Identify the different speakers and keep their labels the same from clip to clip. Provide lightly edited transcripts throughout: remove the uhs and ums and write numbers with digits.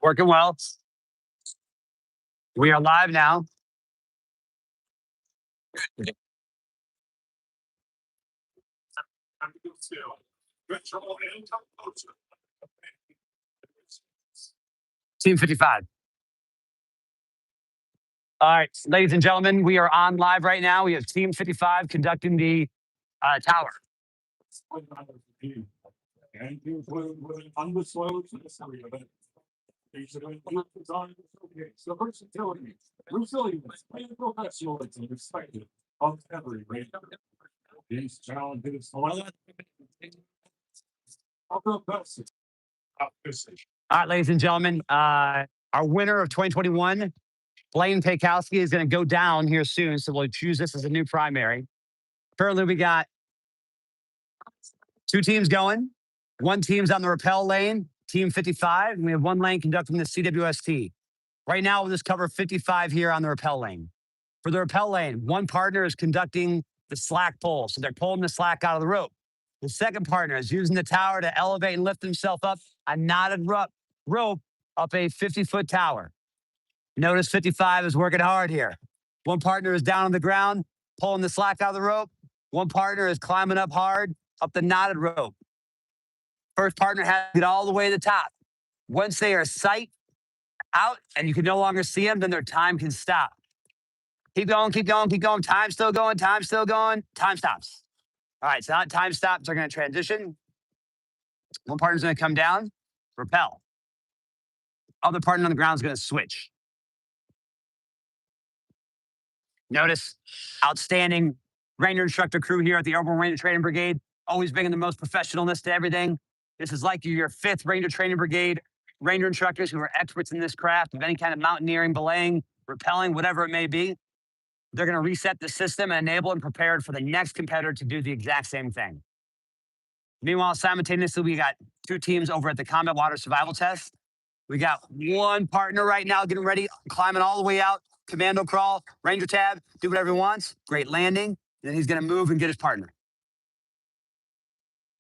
Speaker 1: Working well. We are live now. Team 55. All right, ladies and gentlemen, we are on live right now. We have Team 55 conducting the tower. All right, ladies and gentlemen, our winner of 2021, Blaine Peikowski, is going to go down here soon. So we'll choose this as a new primary. Currently, we got 2 teams going. 1 team's on the repel lane, Team 55, and we have 1 lane conducting the CWST. Right now, we'll just cover 55 here on the repel lane. For the repel lane, 1 partner is conducting the slack pull. So they're pulling the slack out of the rope. The second partner is using the tower to elevate and lift himself up a knotted rope up a 50-foot tower. Notice 55 is working hard here. 1 partner is down on the ground, pulling the slack out of the rope. 1 partner is climbing up hard up the knotted rope. First partner has to get all the way to the top. Once they are sight out and you can no longer see them, then their time can stop. Keep going, keep going, keep going. Time still going, time still going. Time stops. All right, so now time stops. They're going to transition. 1 partner's going to come down, repel. Other partner on the ground is going to switch. Notice, outstanding Ranger instructor crew here at the Airborne Ranger Training Brigade, always bringing the most professionalness to everything. This is like your 5th Ranger Training Brigade Ranger instructors who are experts in this craft of any kind of mountaineering, belaying, rappelling, whatever it may be. They're going to reset the system and enable and prepare for the next competitor to do the exact same thing. Meanwhile, simultaneously, we got 2 teams over at the Combat Water Survival Test. We got 1 partner right now getting ready, climbing all the way out, commando crawl, Ranger tab, do whatever he wants. Great landing. Then he's going to move and get his partner.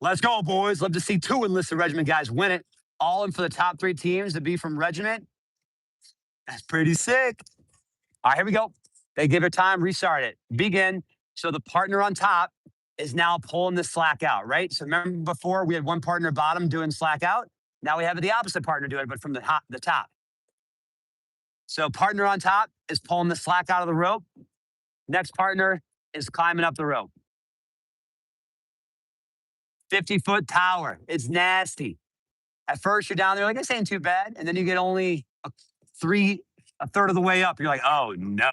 Speaker 1: Let's go, boys. Love to see 2 enlisted regiment guys win it. All in for the top 3 teams to be from regiment. That's pretty sick. All right, here we go. They give it time, restart it, begin. So the partner on top is now pulling the slack out, right? So remember before we had 1 partner bottom doing slack out. Now we have the opposite partner doing it, but from the top. So partner on top is pulling the slack out of the rope. Next partner is climbing up the rope. 50-foot tower. It's nasty. At first, you're down there like, this ain't too bad. And then you get only a third of the way up. You're like, oh, no.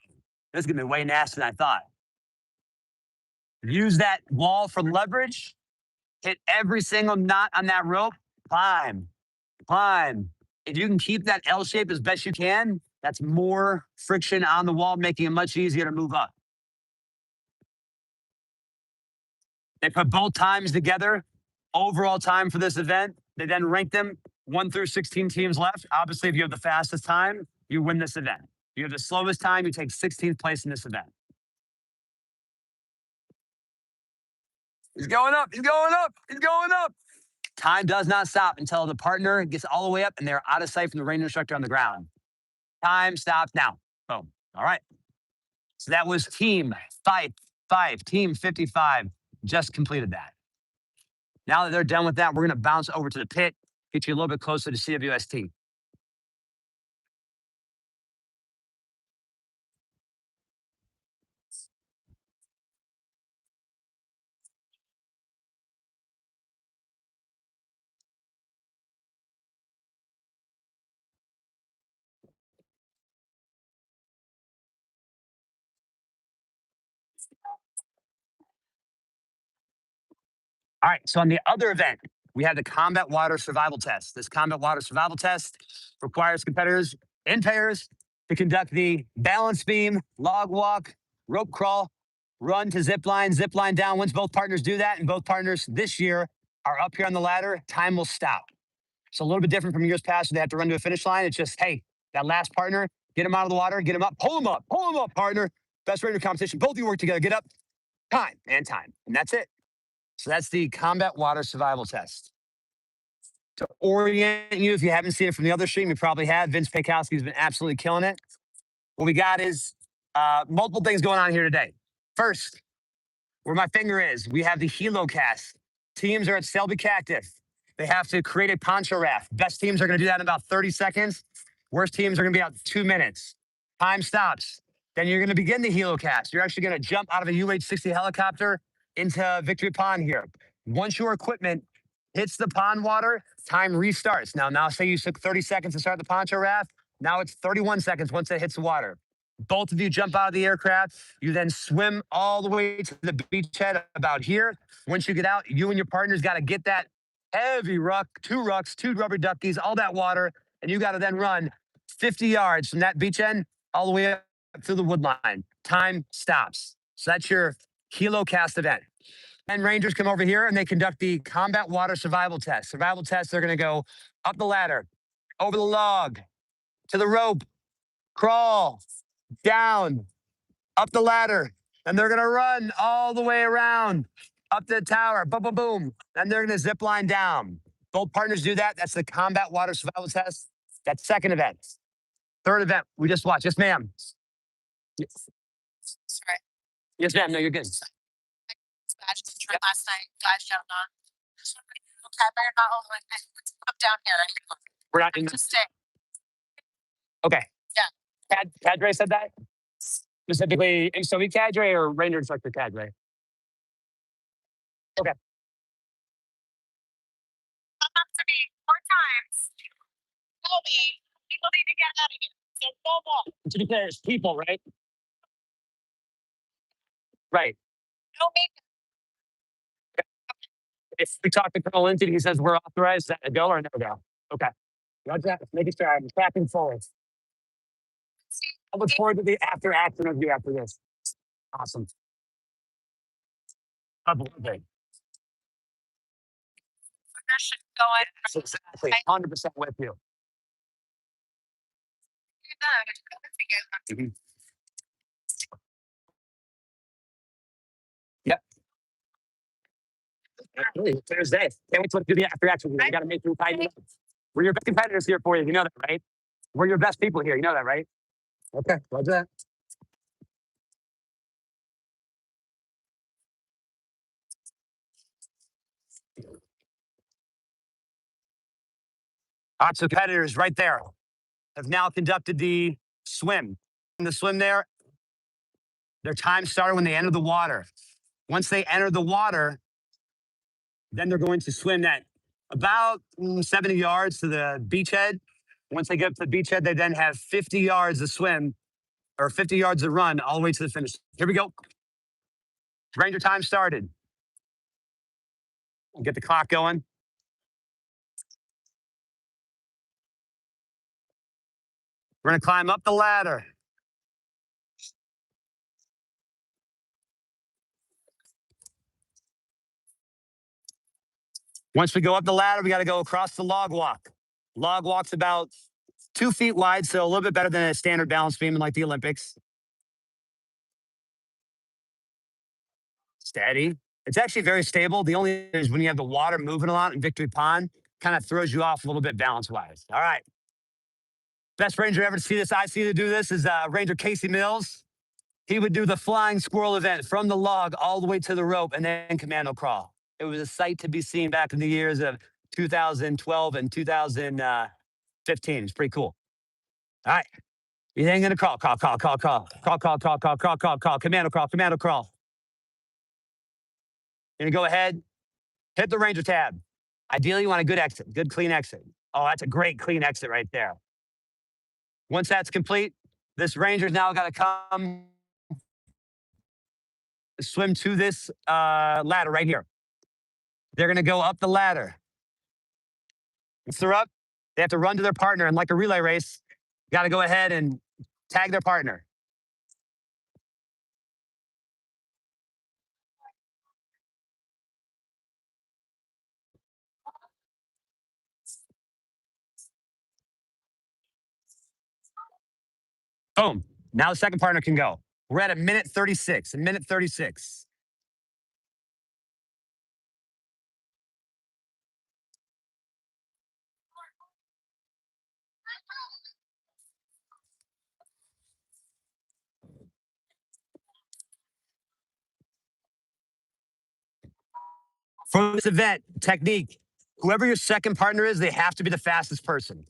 Speaker 1: This is going to be way nastier than I thought. Use that wall for leverage. Hit every single knot on that rope. Climb. If you can keep that L shape as best you can, that's more friction on the wall, making it much easier to move up. They put both times together. Overall time for this event. They then rank them 1 through 16 teams left. Obviously, if you have the fastest time, you win this event. If you have the slowest time, you take 16th place in this event. He's going up. Time does not stop until the partner gets all the way up and they're out of sight from the Ranger instructor on the ground. Time stops now. Boom. All right. So that was Team 55. Team 55 just completed that. Now that they're done with that, we're going to bounce over to the pit, get you a little bit closer to CWST. All right, so on the other event, we have the Combat Water Survival Test. This Combat Water Survival Test requires competitors in pairs to conduct the balance beam, log walk, rope crawl, run to zip line down. Once both partners do that, and both partners this year are up here on the ladder, time will stop. So a little bit different from years past. They have to run to a finish line. It's just, hey, that last partner, get him out of the water, get him up, pull him up, partner. Best ranger competition. Both of you work together. Get up, time, and that's it. So that's the combat water survival test. To orient you, if you haven't seen it from the other stream, you probably have. Vince Pekowski's been absolutely killing it. What we got is multiple things going on here today. First, where my finger is, we have the Helocast. Teams are at Selby Cactus. They have to create a poncho raft. Best teams are going to do that in about 30 seconds. Worst teams are going to be out 2 minutes. Time stops. Then you're going to begin the Helocast. You're actually going to jump out of a UH-60 helicopter into Victory Pond here. Once your equipment hits the pond water, time restarts. Now say you took 30 seconds to start the poncho raft. Now it's 31 seconds once it hits the water. Both of you jump out of the aircraft. You then swim all the way to the beachhead about here. Once you get out, you and your partners got to get that heavy ruck, two rubber duckies, all that water, and you got to then run 50 yards from that beach end all the way up to the wood line. Time stops. So that's your Helocast event. And Rangers come over here and they conduct the combat water survival test. Survival test, they're going to go up the ladder, over the log, to the rope, crawl, down, up the ladder, and they're going to run all the way around, up the tower, boom, boom, boom, and they're going to zip line down. Both partners do that. That's the combat water survival test. That's second event. Third event, we just watched. Yes, ma'am.
Speaker 2: Sorry.
Speaker 1: Yes, ma'am. No, you're good.
Speaker 2: Badge tried last night. Guys jumped on. Okay, but you're not all the way. Up down here.
Speaker 1: We're not in.
Speaker 2: Just stay.
Speaker 1: Okay.
Speaker 2: Yeah.
Speaker 1: Cadre said that? Specifically, MSOE Cadre or Ranger Instructor Cadre? Okay.
Speaker 2: Come up to me 4 times. Tell me. People need to get out of here. So go on.
Speaker 1: To be clear, it's people, right? Right.
Speaker 2: No me.
Speaker 1: If we talk to Colonel Lindsay, he says we're authorized, is that a go or a no go? Okay. Roger, making sure I'm tracking forward. I look forward to the after action of you after this. Awesome. Lovely.
Speaker 2: Going.
Speaker 1: Exactly. 100% with you. Mhm. Yep. Really, Thursday. Can't wait to do the after action. We got to make through 5 minutes. We're your best competitors here for you. You know that, right? We're your best people here. You know that, right? Okay. Roger that. Our competitors right there have now conducted the swim. In the swim there, their time started when they entered the water. Once they enter the water, then they're going to swim that about 70 yards to the beachhead. Once they get up to the beachhead, they then have 50 yards to swim or 50 yards to run all the way to the finish. Here we go. Ranger time started. Get the clock going. We're going to climb up the ladder. Once we go up the ladder, we got to go across the log walk. Log walk's about 2 feet wide, so a little bit better than a standard balance beam in like the Olympics. Steady. It's actually very stable. The only thing is when you have the water moving a lot in Victory Pond, kind of throws you off a little bit balance-wise. All right. Best Ranger ever to see this, I see to do this is Ranger Casey Mills. He would do the flying squirrel event from the log all the way to the rope and then commando crawl. It was a sight to be seen back in the years of 2012 and 2015. It's pretty cool. All right. You ain't gonna crawl, commando crawl. You're gonna go ahead, hit the Ranger tab. Ideally, you want a good exit, good clean exit. Oh, that's a great clean exit right there. Once that's complete, this Ranger's now got to come swim to this ladder right here. They're going to go up the ladder. Once they're up, they have to run to their partner. And like a relay race, you got to go ahead and Tag their partner. Boom. Now the second partner can go. We're at a minute 36. A minute 36. For this event, technique, whoever your second partner is, they have to be the fastest person.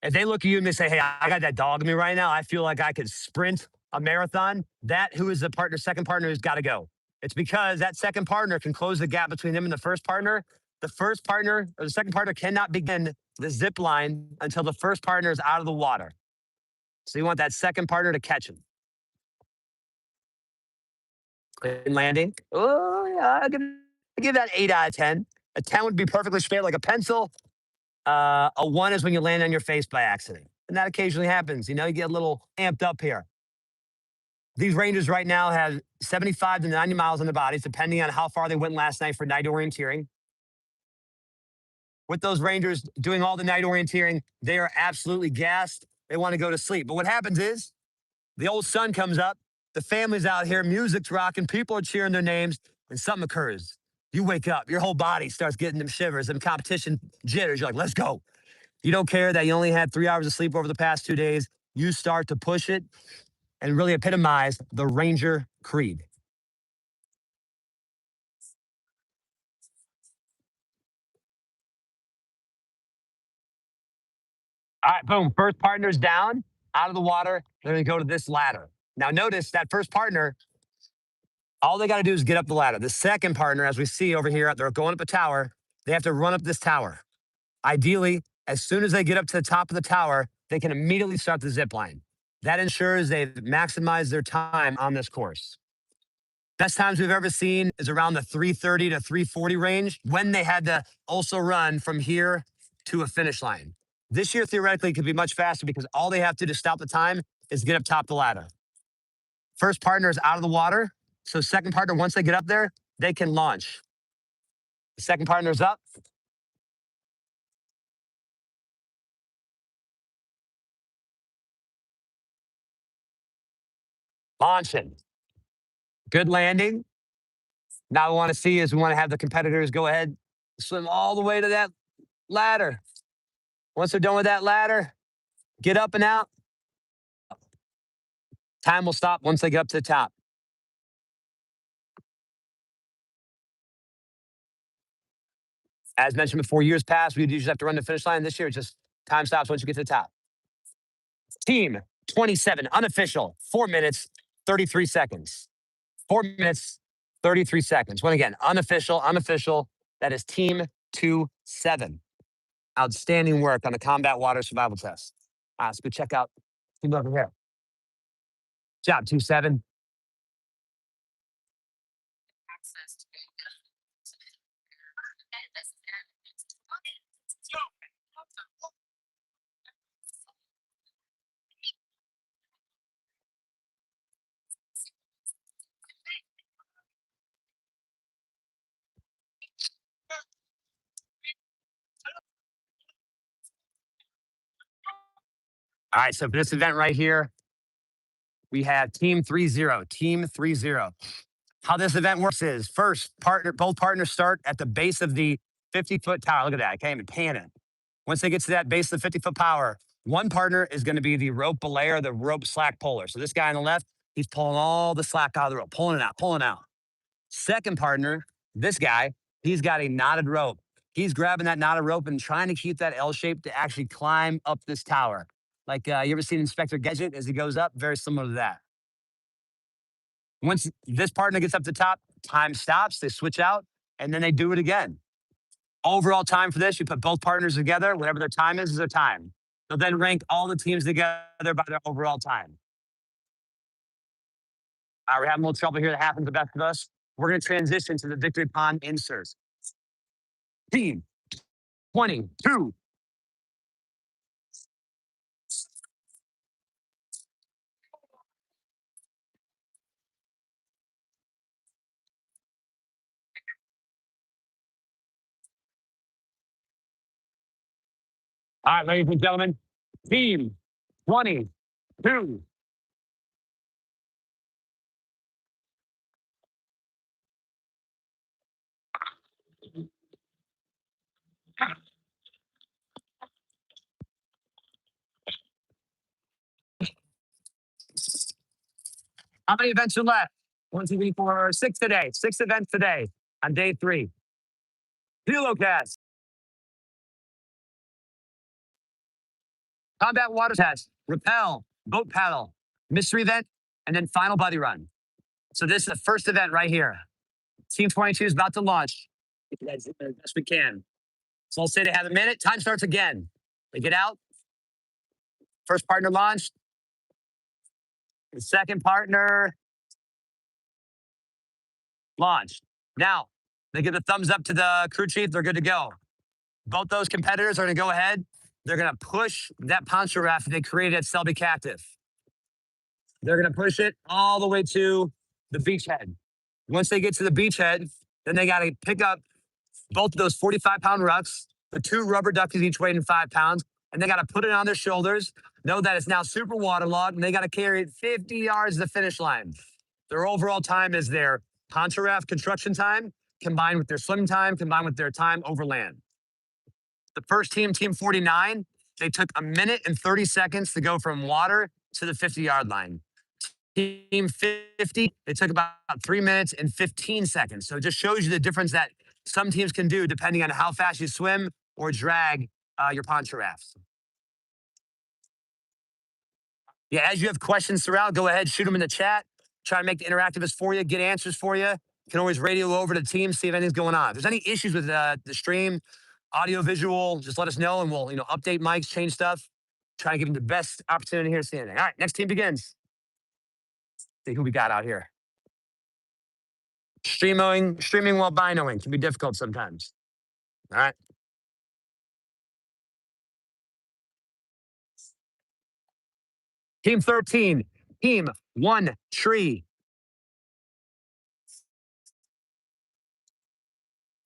Speaker 1: If they look at you and they say, hey, I got that dog in me right now, I feel like I could sprint a marathon, that who is the partner, second partner has got to go. It's because that second partner can close the gap between him and the first partner. The first partner or the second partner cannot begin the zip line until the first partner is out of the water. So you want that second partner to catch him. Clean landing. Oh, yeah, I give that 8 out of 10. A 10 would be perfectly straight like a pencil. A 1 is when you land on your face by accident. And that occasionally happens. You know, you get a little amped up here. These Rangers right now have 75 to 90 miles on their bodies, depending on how far they went last night for night orienteering. With those Rangers doing all the night orienteering, they are absolutely gassed. They want to go to sleep. But what happens is the old sun comes up, the family's out here, music's rocking, people are cheering their names, and something occurs. You wake up, your whole body starts getting them shivers and competition jitters. You're like, let's go. You don't care that you only had 3 hours of sleep over the past 2 days. You start to push it and really epitomize the Ranger creed. All right, boom. First partner's down, out of the water. They're going to go to this ladder. Now, notice that first partner, all they got to do is get up the ladder. The second partner, as we see over here, they're going up a tower. They have to run up this tower. Ideally, as soon as they get up to the top of the tower, they can immediately start the zip line. That ensures they've maximized their time on this course. Best times we've ever seen is around the 3:30 to 3:40 range when they had to also run from here to a finish line. This year, theoretically, could be much faster because all they have to do to stop the time is get up top the ladder. First partner is out of the water. So second partner, once they get up there, they can launch. The second partner's up. Launching. Good landing. Now we want to see is we want to have the competitors go ahead, swim all the way to that ladder. Once they're done with that ladder, get up and out. Time will stop once they get up to the top. As mentioned before, years past, we'd usually have to run the finish line. This year, it's just time stops once you get to the top. Team 27, unofficial, 4 minutes, 33 seconds. 4 minutes, 33 seconds. When again, unofficial, that is team 2-7. Outstanding work on the combat water survival test. Let's go check out team over here. Job 2-7. All right, so for this event right here, we have team 3-0. Team 3-0. How this event works is first, both partners start at the base of the 50-foot tower. Look at that. I can't even pan it. Once they get to that base of the 50-foot power, one partner is going to be the rope belayer, the rope slack puller. So this guy on the left, he's pulling all the slack out of the rope, pulling it out, pulling out. Second partner, this guy, he's got a knotted rope. He's grabbing that knotted rope and trying to keep that L shape to actually climb up this tower. Like you ever seen Inspector Gadget as he goes up? Very similar to that. Once this partner gets up to top, time stops, they switch out, and then they do it again. Overall time for this, you put both partners together, whatever their time is their time. They'll then rank all the teams together by their overall time. We're having a little trouble here that happens to the best of us. We're going to transition to the victory pond inserts. Team 22. All right, ladies and gentlemen, team 22. How many events are left? 1, 2, 3, 4, 6 today. 6 events today on day 3. Helocast, combat water test, repel, boat paddle, mystery event, and then final buddy run. So this is the first event right here. Team 22 is about to launch as best we can. So I'll say they have a minute. Time starts again. They get out. First partner launched. The second partner launched. Now, they give a thumbs up to the crew chief. They're good to go. Both those competitors are going to go ahead. They're going to push that poncho raft that they created at Selby Captive. They're going to push it all the way to the beachhead. Once they get to the beachhead, then they got to pick up both of those 45-pound rucks, the 2 rubber duckies each weighing 5 pounds, and they got to put it on their shoulders, know that it's now super waterlogged, and they got to carry it 50 yards to the finish line. Their overall time is their poncho raft construction time, combined with their swim time, combined with their time over land. The first team, Team 49, they took a minute and 30 seconds to go from water to the 50-yard line. Team 50, they took about 3 minutes and 15 seconds. So it just shows you the difference that some teams can do depending on how fast you swim or drag your poncho rafts. Yeah, as you have questions throughout, go ahead, shoot them in the chat. Try to make the interactivist for you, get answers for you. You can always radio over to the team, see if anything's going on. If there's any issues with the stream, audio, visual, just let us know and we'll update mics, change stuff. Try to give them the best opportunity here to see anything. All right, next team begins. See who we got out here. Streaming while binoing can be difficult sometimes. All right. Team 13, Team 1 Tree.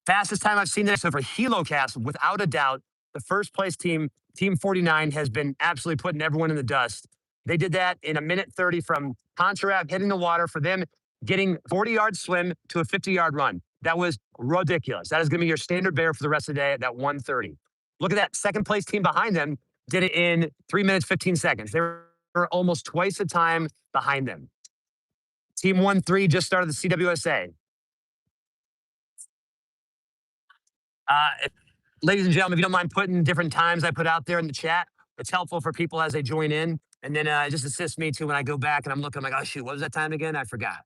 Speaker 1: Fastest time I've seen this. So for Helocast, without a doubt, the first place team, Team 49, has been absolutely putting everyone in the dust. They did that in a minute 30 from poncho raft hitting the water for them getting 40-yard swim to a 50-yard run. That was ridiculous. That is going to be your standard bear for the rest of the day at that 1:30. Look at that. Second place team behind them did it in 3 minutes, 15 seconds. They were almost twice the time behind them. Team 1-3 just started the CWSA. Ladies and gentlemen, if you don't mind putting different times I put out there in the chat, it's helpful for people as they join in. And then it just assists me too when I go back and I'm looking, I'm like, oh, shoot, what was that time again? I forgot.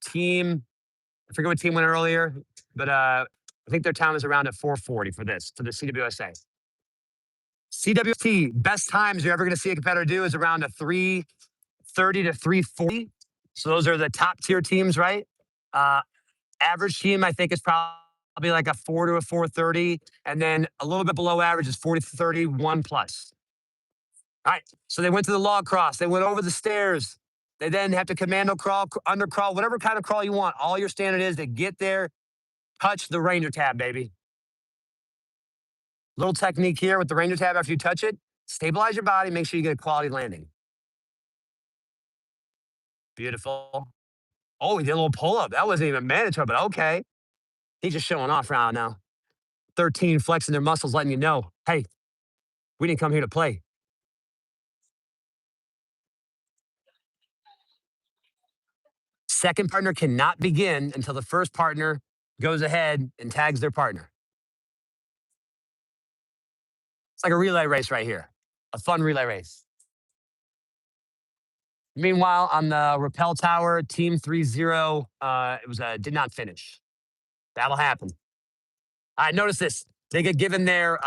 Speaker 1: Team, I forget what team went earlier, but I think their time is around at 4:40 for this, for the CWSA. CWST, best times you're ever going to see a competitor do is around a 3:30 to 3:40. So those are the top tier teams, right? Average team, I think, is probably like a 4 to a 4:30. And then a little bit below average is 40 to 31 plus. All right. So they went to the log cross. They went over the stairs. They then have to commando crawl, under crawl, whatever kind of crawl you want. All your standard is to get there, touch the Ranger tab, baby. Little technique here with the Ranger tab after you touch it. Stabilize your body. Make sure you get a quality landing. Beautiful. Oh, he did a little pull up. That wasn't even mandatory, but okay. He's just showing off right now. 13 flexing their muscles, letting you know, hey, we didn't come here to play. Second partner cannot begin until the first partner goes ahead and tags their partner. It's like a relay race right here, a fun relay race. Meanwhile, on the rappel tower, team 3-0, it was did not finish. That'll happen. All right, notice this. They get given their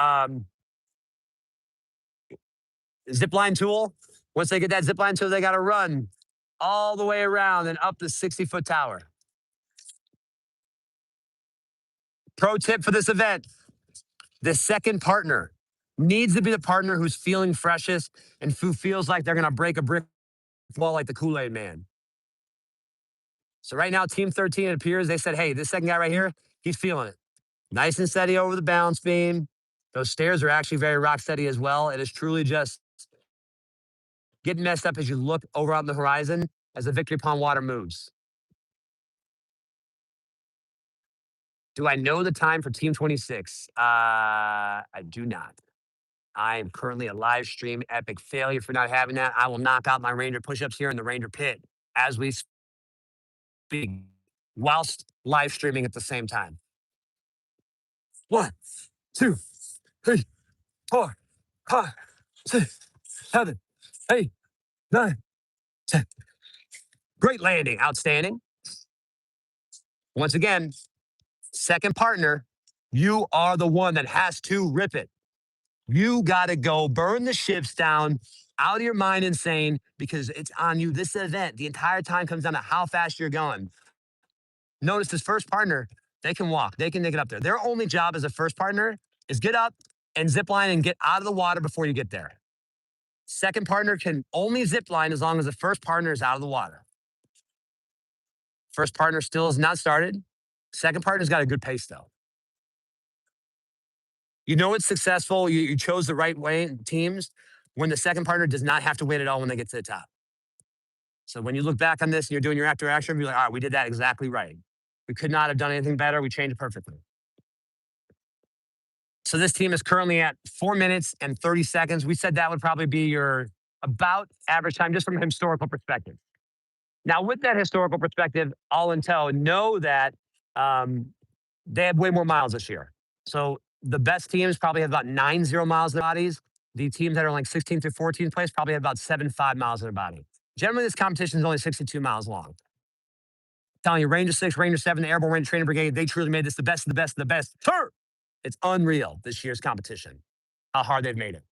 Speaker 1: zip line tool. Once they get that zip line tool, they got to run all the way around and up the 60-foot tower. Pro tip for this event, the second partner needs to be the partner who's feeling freshest and who feels like they're going to break a brick wall like the Kool-Aid man. So right now, Team 13, it appears, they said, hey, this second guy right here, he's feeling it. Nice and steady over the balance beam. Those stairs are actually very rock steady as well. It is truly just getting messed up as you look over on the horizon as the Victory Pond water moves. Do I know the time for Team 26? I do not. I am currently a live stream epic failure for not having that. I will knock out my Ranger push-ups here in the Ranger pit as we speak, whilst live streaming at the same time. 1, 2, 3, 4, 5, 6, 7, 8, 9, 10. Great landing. Outstanding. Once again, second partner, you are the one that has to rip it. You got to go burn the ships down, out of your mind insane, because it's on you. This event, the entire time comes down to how fast you're going. Notice this first partner, they can walk, they can get up there. Their only job as a first partner is get up and zip line and get out of the water before you get there. Second partner can only zip line as long as the first partner is out of the water. First partner still has not started. Second partner's got a good pace though. You know it's successful. You chose the right way teams when the second partner does not have to wait at all when they get to the top. So when you look back on this and you're doing your after action, you're like, all right, we did that exactly right. We could not have done anything better. We changed it perfectly. So this team is currently at 4 minutes and 30 seconds. We said that would probably be your about average time just from a historical perspective. Now, with that historical perspective all in tow, know that they have way more miles this year. So the best teams probably have about 90 miles in their bodies. The teams that are like 16th through 14th place probably have about 75 miles in their body. Generally, this competition is only 62 miles long. Telling you, Ranger 6, Ranger 7, the Airborne Ranger Training Brigade, they truly made this the best of the best of the best. Sir! It's unreal, this year's competition, how hard they've made it.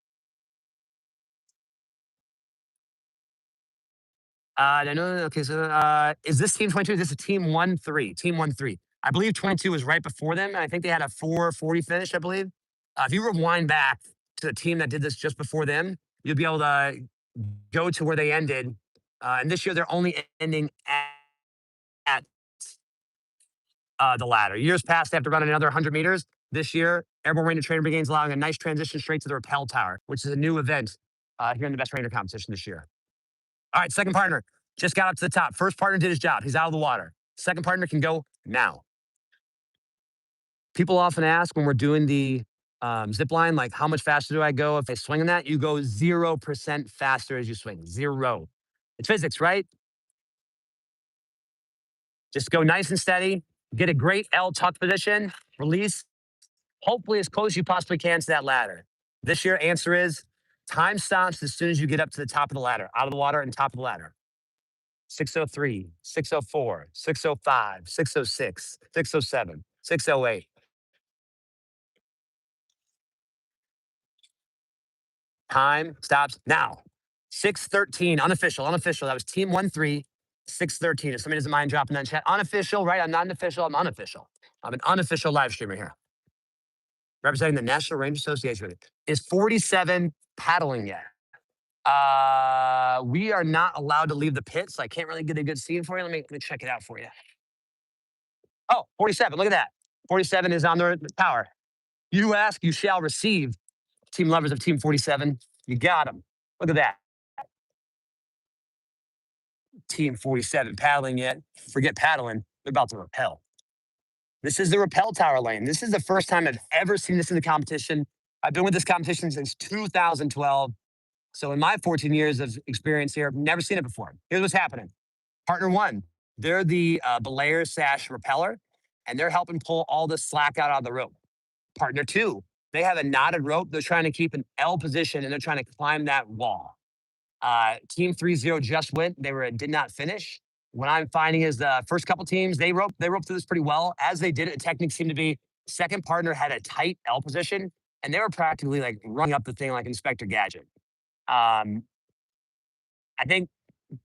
Speaker 1: No, okay, so is this team 22? This is team 1-3, team 1-3. I believe 22 was right before them. And I think they had a 4:40 finish, I believe. If you rewind back to the team that did this just before them, you'll be able to go to where they ended. And this year, they're only ending at the ladder. Years past, they have to run another 100 meters. This year, Airborne Ranger Training Brigade is allowing a nice transition straight to the rappel tower, which is a new event here in the Best Ranger competition this year. All right, second partner just got up to the top. First partner did his job. He's out of the water. Second partner can go now. People often ask when we're doing the zip line, like, how much faster do I go if I swing on that? You go 0% faster as you swing. 0. It's physics, right? Just go nice and steady. Get a great L tuck position. Release. Hopefully as close as you possibly can to that ladder. This year, answer is time stops as soon as you get up to the top of the ladder, out of the water and top of the ladder. 6:03, 6:04, 6:05, 6:06, 6:07, 6:08. Time stops now. 6:13, unofficial. That was team 1-3, 6:13. If somebody doesn't mind dropping that in chat. Unofficial, right? I'm not an official. I'm unofficial. I'm an unofficial live streamer here. Representing the National Range Association. Is 47 paddling yet? We are not allowed to leave the pit, so I can't really get a good scene for you. Let me check it out for you. Oh, 47. Look at that. 47 is on the tower. You ask, you shall receive. Team lovers of Team 47, you got them. Look at that. Team 47 paddling yet. Forget paddling. They're about to rappel. This is the rappel tower lane. This is the first time I've ever seen this in the competition. I've been with this competition since 2012. So in my 14 years of experience here, I've never seen it before. Here's what's happening. Partner 1, they're the belayer / repeller, and they're helping pull all the slack out of the rope. Partner 2, they have a knotted rope. They're trying to keep an L position, and they're trying to climb that wall. Team 3-0 just went. They did not finish. What I'm finding is the first couple teams, they roped through this pretty well. As they did it, the technique seemed to be second partner had a tight L position, and they were practically like running up the thing like Inspector Gadget. I think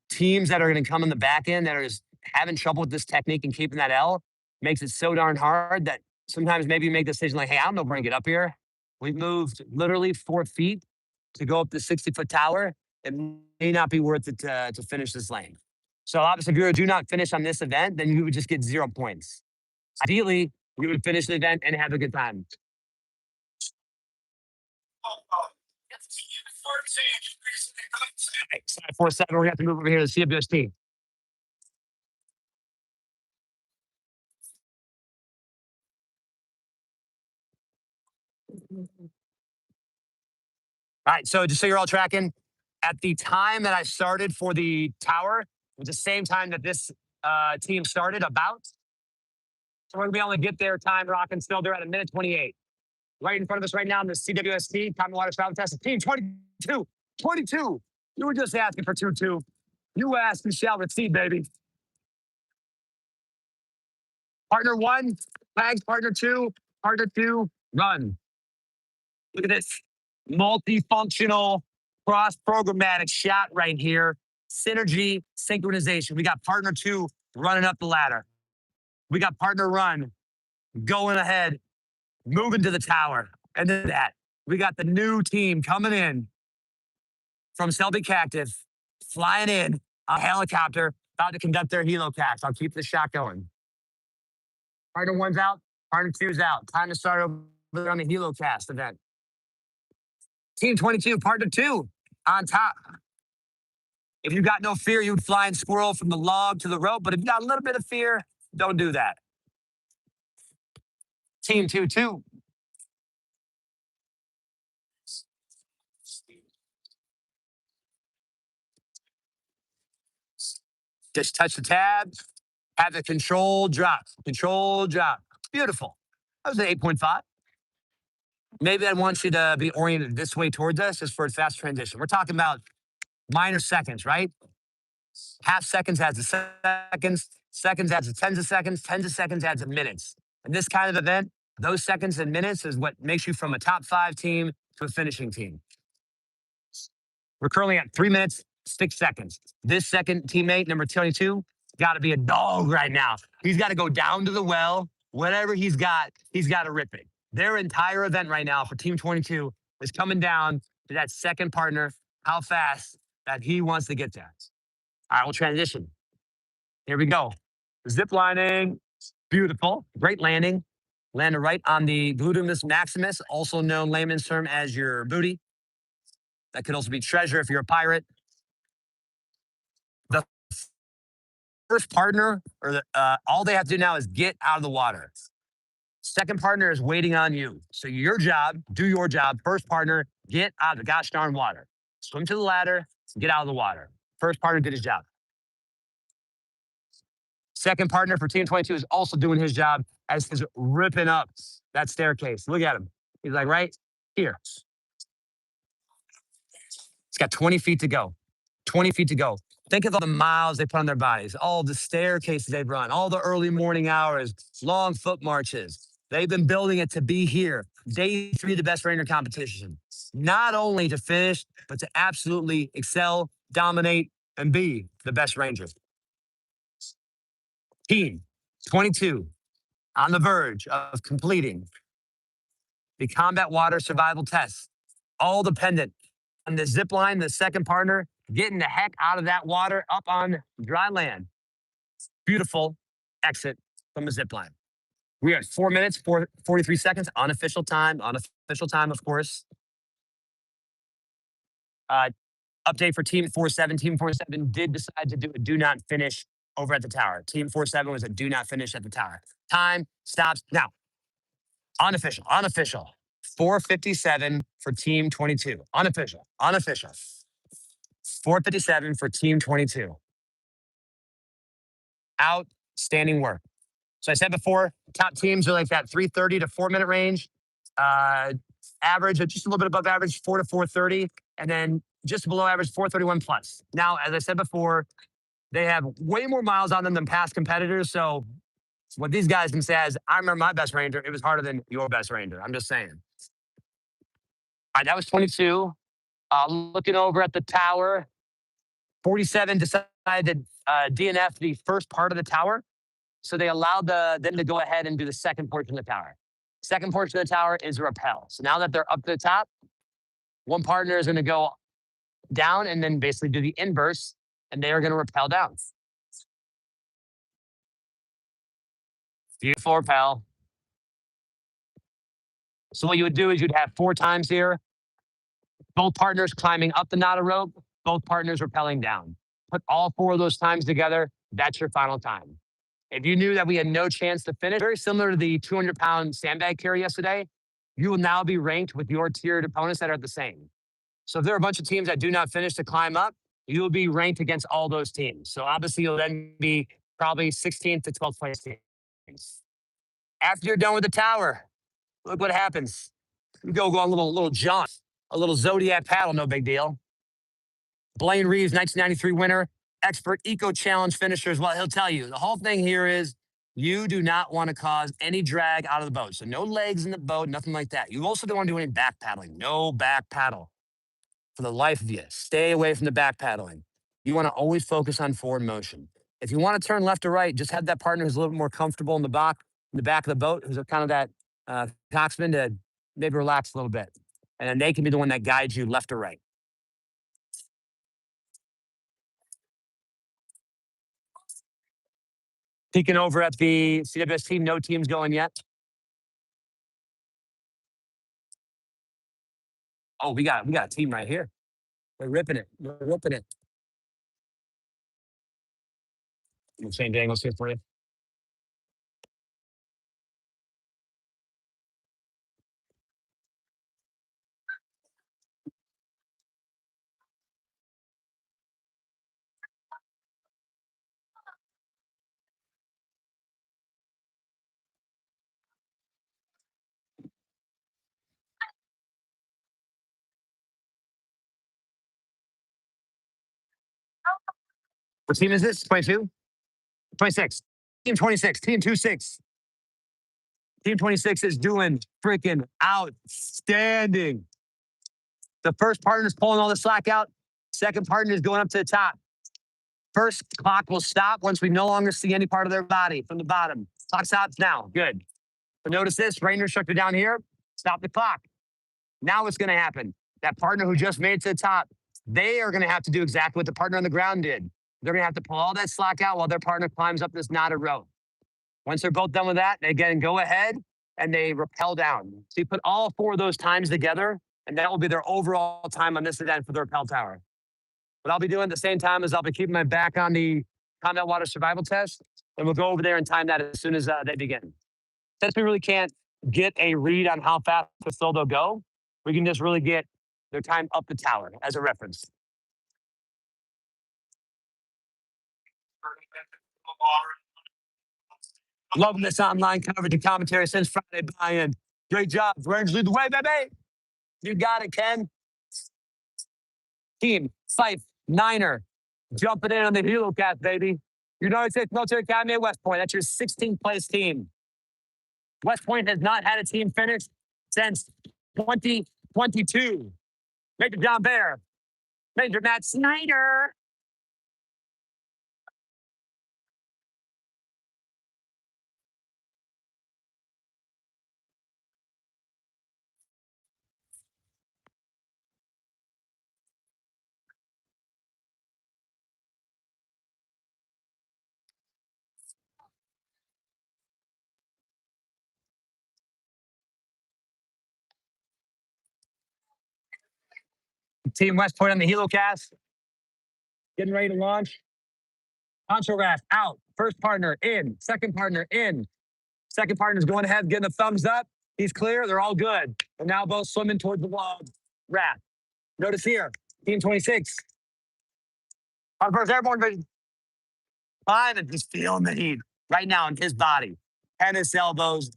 Speaker 1: teams that are going to come in the back end that are just having trouble with this technique and keeping that L makes it so darn hard that sometimes maybe you make the decision like, hey, I don't know if we're going to get up here. We've moved literally 4 feet to go up the 60-foot tower. It may not be worth it to finish this lane. So obviously, if you do not finish on this event, then you would just get 0 points. Ideally, you would finish the event and have a good time. Sorry, 4-7. We're going to have to move over here to CWST. All right, so just so you're all tracking, at the time that I started for the tower was the same time that this team started about. So we're going to be able to get their time rocking still. They're at 1:28. Right in front of us right now in the CWST, time to water travel test, team 22. 22. You were just asking for 2-2. You asked, you shall receive, baby. Partner 1, flags, partner 2, run. Look at this multifunctional, cross-programmatic shot right here. Synergy, synchronization. We got partner 2 running up the ladder. We got partner 1 going ahead, moving to the tower. And then that. We got the new team coming in from Selby Cactus, flying in a helicopter, about to conduct their Helocast. I'll keep the shot going. Partner 1's out, partner 2's out. Time to start over there on the Helocast event. Team 22, partner 2 on top. If you got no fear, you'd fly and squirrel from the log to the rope. But if you got a little bit of fear, don't do that. Team 2-2. Just touch the tab, have the control drop. Control drop. Beautiful. That was an 8.5. Maybe I want you to be oriented this way towards us just for a fast transition. We're talking about minor seconds, right? Half seconds adds to seconds, seconds adds to tens of seconds adds to minutes. In this kind of event, those seconds and minutes is what makes you from a top 5 team to a finishing team. We're currently at 3 minutes, 6 seconds. This second teammate, number 22, got to be a dog right now. He's got to go down to the well. Whatever he's got to rip it. Their entire event right now for Team 22 is coming down to that second partner, how fast that he wants to get there. All right, we'll transition. Here we go. Zip lining. Beautiful. Great landing. Landed right on the gluteus maximus, also known layman's term as your booty. That could also be treasure if you're a pirate. The first partner, or all they have to do now is get out of the water. Second partner is waiting on you. So your job, do your job. First partner, get out of the gosh darn water. Swim to the ladder, get out of the water. First partner did his job. Second partner for Team 22 is also doing his job as he's ripping up that staircase. Look at him. He's like, right here. He's got 20 feet to go. 20 feet to go. Think of all the miles they put on their bodies, all the staircases they've run, all the early morning hours, long foot marches. They've been building it to be here. Day 3, the best ranger competition. Not only to finish, but to absolutely excel, dominate, and be the best ranger. Team 22 on the verge of completing the combat water survival test, all dependent on the zip line, the second partner getting the heck out of that water up on dry land. Beautiful exit from the zip line. We are at 4 minutes, 43 seconds, unofficial time, of course. Update for Team 47. Team 47 did decide to do a do not finish over at the tower. Team 47 was a do not finish at the tower. Time stops now. Unofficial. 4:57 for Team 22. Unofficial. 4:57 for Team 22. Outstanding work. So I said before, top teams are like that 3:30 to 4-minute range. Average, just a little bit above average, 4 to 4:30, and then just below average, 4:31 plus. Now, as I said before, they have way more miles on them than past competitors. So what these guys can say is, I remember my best ranger. It was harder than your best ranger. I'm just saying. All right, that was 22. Looking over at the tower, 47 decided to DNF the first part of the tower. So they allowed them to go ahead and do the second portion of the tower. Second portion of the tower is repel. So now that they're up to the top, one partner is going to go down and then basically do the inverse, and they are going to repel down. Beautiful repel. So what you would do is you'd have 4 times here. Both partners climbing up the knotted rope, both partners rappelling down. Put all 4 of those times together. That's your final time. If you knew that we had no chance to finish, very similar to the 200-pound sandbag carry yesterday, you will now be ranked with your tiered opponents that are the same. So if there are a bunch of teams that do not finish to climb up, you will be ranked against all those teams. So obviously you'll then be probably 16th to 12th place teams. After you're done with the tower, look what happens. You go on a little jaunt, a little Zodiac paddle, no big deal. Blaine Reeves, 1993 winner, expert eco challenge finisher as well. He'll tell you the whole thing here is you do not want to cause any drag out of the boat. So no legs in the boat, nothing like that. You also don't want to do any back paddling. No back paddle. For the life of you, stay away from the back paddling. You want to always focus on forward motion. If you want to turn left or right, just have that partner who's a little bit more comfortable in the back of the boat, who's kind of that coxswain to maybe relax a little bit. And then they can be the one that guides you left or right. Peeking over at the CWST, no teams going yet. Oh, we got a team right here. They're ripping it. They're ripping it. Let me change angles here for you. What team is this? 22? 26. Team 26. Team 26. Team 26 is doing freaking outstanding. The first partner is pulling all the slack out. Second partner is going up to the top. First clock will stop once we no longer see any part of their body from the bottom. Clock stops now. Good. But notice this, ranger instructor down here, stop the clock. Now what's going to happen? That partner who just made it to the top, they are going to have to do exactly what the partner on the ground did. They're going to have to pull all that slack out while their partner climbs up this knotted rope. Once they're both done with that, they again go ahead and they rappel down. So you put all 4 of those times together, and that will be their overall time on this event for the rappel tower. What I'll be doing at the same time is I'll be keeping my back on the combat water survival test, and we'll go over there and time that as soon as they begin. Since we really can't get a read on how fast or slow they'll go, we can just really get their time up the tower as a reference. Loving this online coverage and commentary since Friday, Brian. Great job. Rangers lead the way, baby. You got it, Ken. Team, Fife, Niner, jumping in on the Helocast, baby. United States Military Academy at West Point. That's your 16th place team. West Point has not had a team finish since 2022. Major John Bear, Major Matt Snyder. Team West Point on the Helocast. Getting ready to launch. Poncho raft out. First partner in. Second partner in. Second partner's going ahead, getting a thumbs up. He's clear. They're all good. They're now both swimming towards the wall raft. Notice here, Team 26. On first airborne, fine, and just feeling the heat right now in his body. Tennis elbows,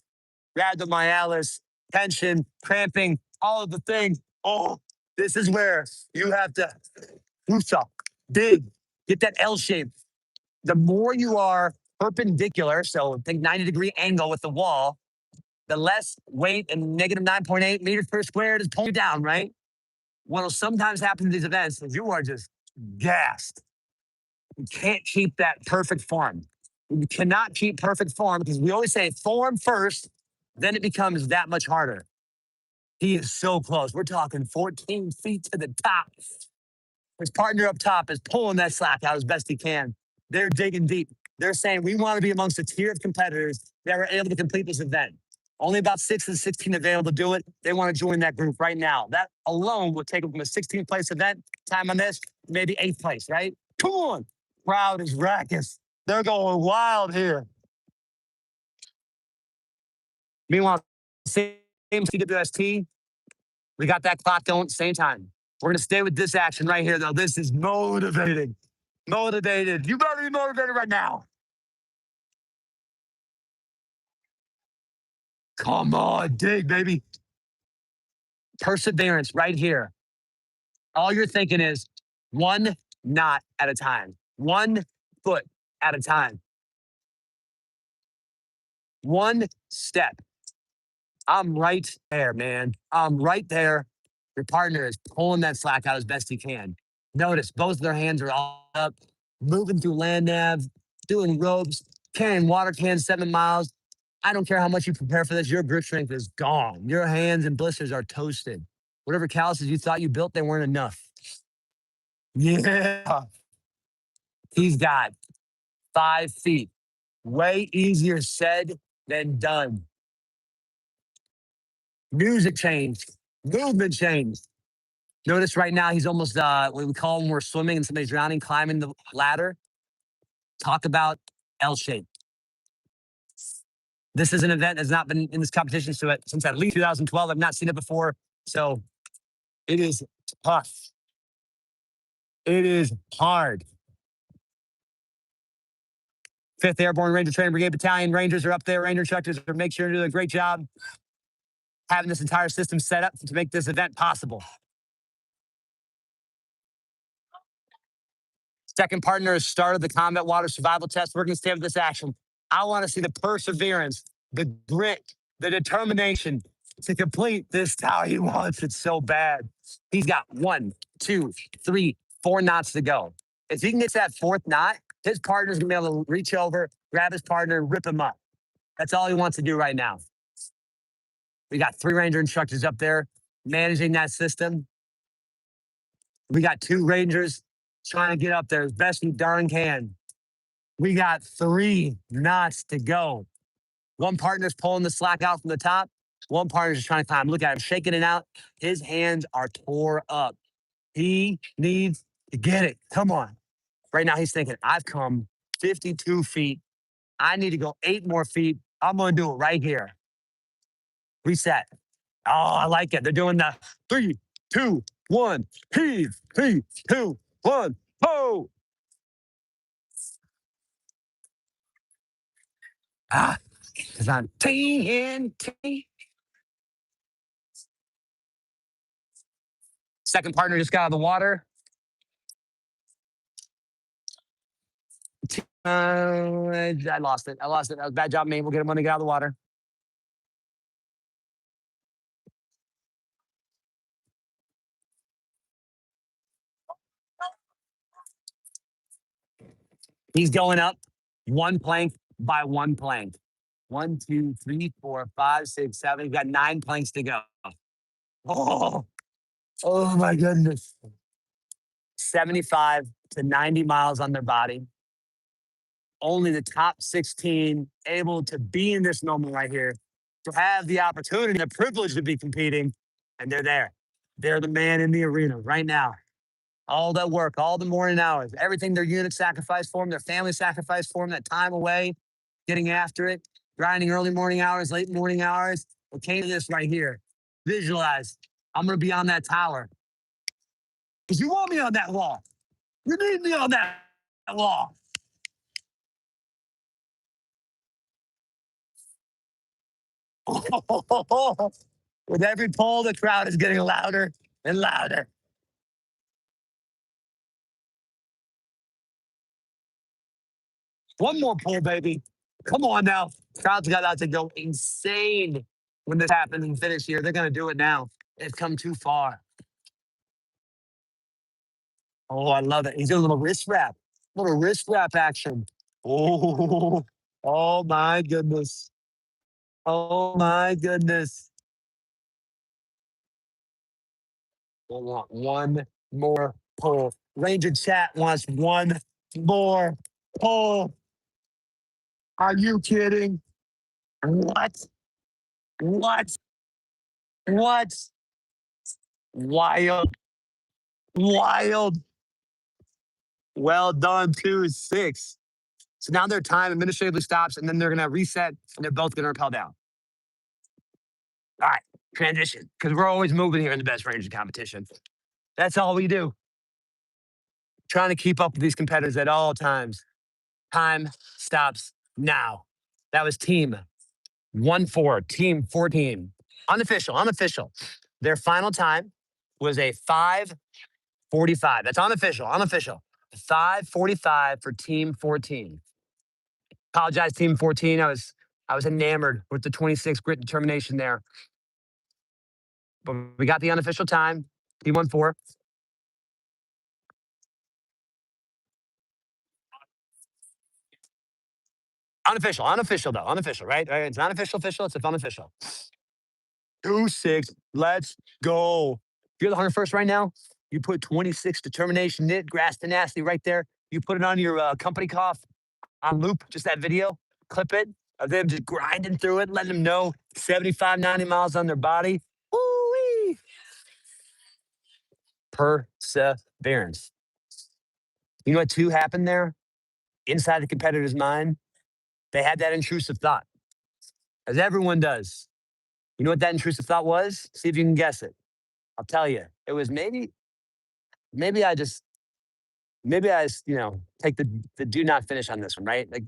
Speaker 1: rhabdomyolysis, tension, cramping, all of the things. Oh, this is where you have to woosah, dig, get that L shape. The more you are perpendicular, so think 90-degree angle with the wall, the less weight and negative 9.8 meters per square is pulling you down, right? What will sometimes happen in these events is you are just gassed. You can't keep that perfect form. You cannot keep perfect form because we always say form first, then it becomes that much harder. He is so close. We're talking 14 feet to the top. His partner up top is pulling that slack out as best he can. They're digging deep. They're saying we want to be amongst a tier of competitors that are able to complete this event. Only about 6 and 16 available to do it. They want to join that group right now. That alone would take them from a 16th place event time on this, maybe 8th place, right? Come on. Crowd is raucous. They're going wild here. Meanwhile, same CWST, we got that clock going, same time. We're going to stay with this action right here, though. This is motivating. Motivated. You better be motivated right now. Come on, dig, baby. Perseverance right here. All you're thinking is one knot at a time, 1 foot at a time, 1 step. I'm right there, man. I'm right there. Your partner is pulling that slack out as best he can. Notice both of their hands are all up, moving through land nav, doing ropes, carrying water cans 7 miles. I don't care how much you prepare for this, your grip strength is gone. Your hands and blisters are toasted. Whatever calluses you thought you built, they weren't enough. Yeah. He's got 5 feet. Way easier said than done. Music changed. Movement changed. Notice right now he's almost what we call when we're swimming and somebody's drowning, climbing the ladder. Talk about L shape. This is an event that's not been in this competition since at least 2012. I've not seen it before. So it is tough. It is hard. 5th Airborne Ranger Training Brigade Battalion Rangers are up there. Ranger instructors are make sure to do a great job having this entire system set up to make this event possible. Second partner has started the combat water survival test. We're going to stay with this action. I want to see the perseverance, the grit, the determination to complete this tower. He wants it so bad. He's got 1, 2, 3, 4 knots to go. If he can get to that 4th knot, his partner's going to be able to reach over, grab his partner, and rip him up. That's all he wants to do right now. We got 3 Ranger instructors up there managing that system. We got 2 Rangers trying to get up there as best we darn can. We got 3 knots to go. One partner's pulling the slack out from the top. One partner's just trying to climb. Look at him shaking it out. His hands are tore up. He needs to get it. Come on. Right now he's thinking, I've come 52 feet. I need to go 8 more feet. I'm going to do it right here. Reset. Oh, I like it. They're doing the 3, 2, 1. Heave, 3, 2, 1. Ho! Because I'm TNT. Second partner just got out of the water. I lost it. That was a bad job, man. We'll get him when they get out of the water. He's going up 1 plank by 1 plank. 1, 2, 3, 4, 5, 6, 7. He's got 9 planks to go. Oh my goodness. 75 to 90 miles on their body. Only the top 16 able to be in this moment right here, to have the opportunity, the privilege to be competing, and they're there. They're the man in the arena right now. All that work, all the morning hours, everything their unit sacrificed for them, their family sacrificed for them, that time away, getting after it, grinding early morning hours, late morning hours. What came to this right here? Visualize. I'm going to be on that tower. Because you want me on that wall. You need me on that wall. With every pull, the crowd is getting louder and louder. One more pull, baby. Come on now. Crowd's got to go insane when this happens and finish here. They're going to do it now. They've come too far. Oh, I love it. He's doing a little wrist wrap. Little wrist wrap action. Oh, oh my goodness. Oh my goodness. I want one more pull. Ranger Chat wants one more pull. Are you kidding? What? What? What? Wild. Wild. Well done, 2-6. So now their time administratively stops, and then they're going to reset, and they're both going to rappel down. All right, transition, because we're always moving here in the best range of competition. That's all we do. Trying to keep up with these competitors at all times. Time stops now. That was team 1-4, team 14. Unofficial. Their final time was a 5:45. That's unofficial. 5:45 for team 14. Apologize, team 14. I was enamored with the 26 grit determination there. But we got the unofficial time. Team 1-4. Unofficial though. Unofficial, right? It's not official, it's unofficial. 2-6. Let's go. If you're the 101st right now, you put 26 determination knit, grass tenacity right there. You put it on your company cough on loop, just that video, clip it of them just grinding through it, letting them know 75, 90 miles on their body. Woo-wee. Perseverance. You know what too happened there? Inside the competitor's mind, they had that intrusive thought, as everyone does. You know what that intrusive thought was? See if you can guess it. I'll tell you. It was maybe I just, take the do not finish on this one, right? Like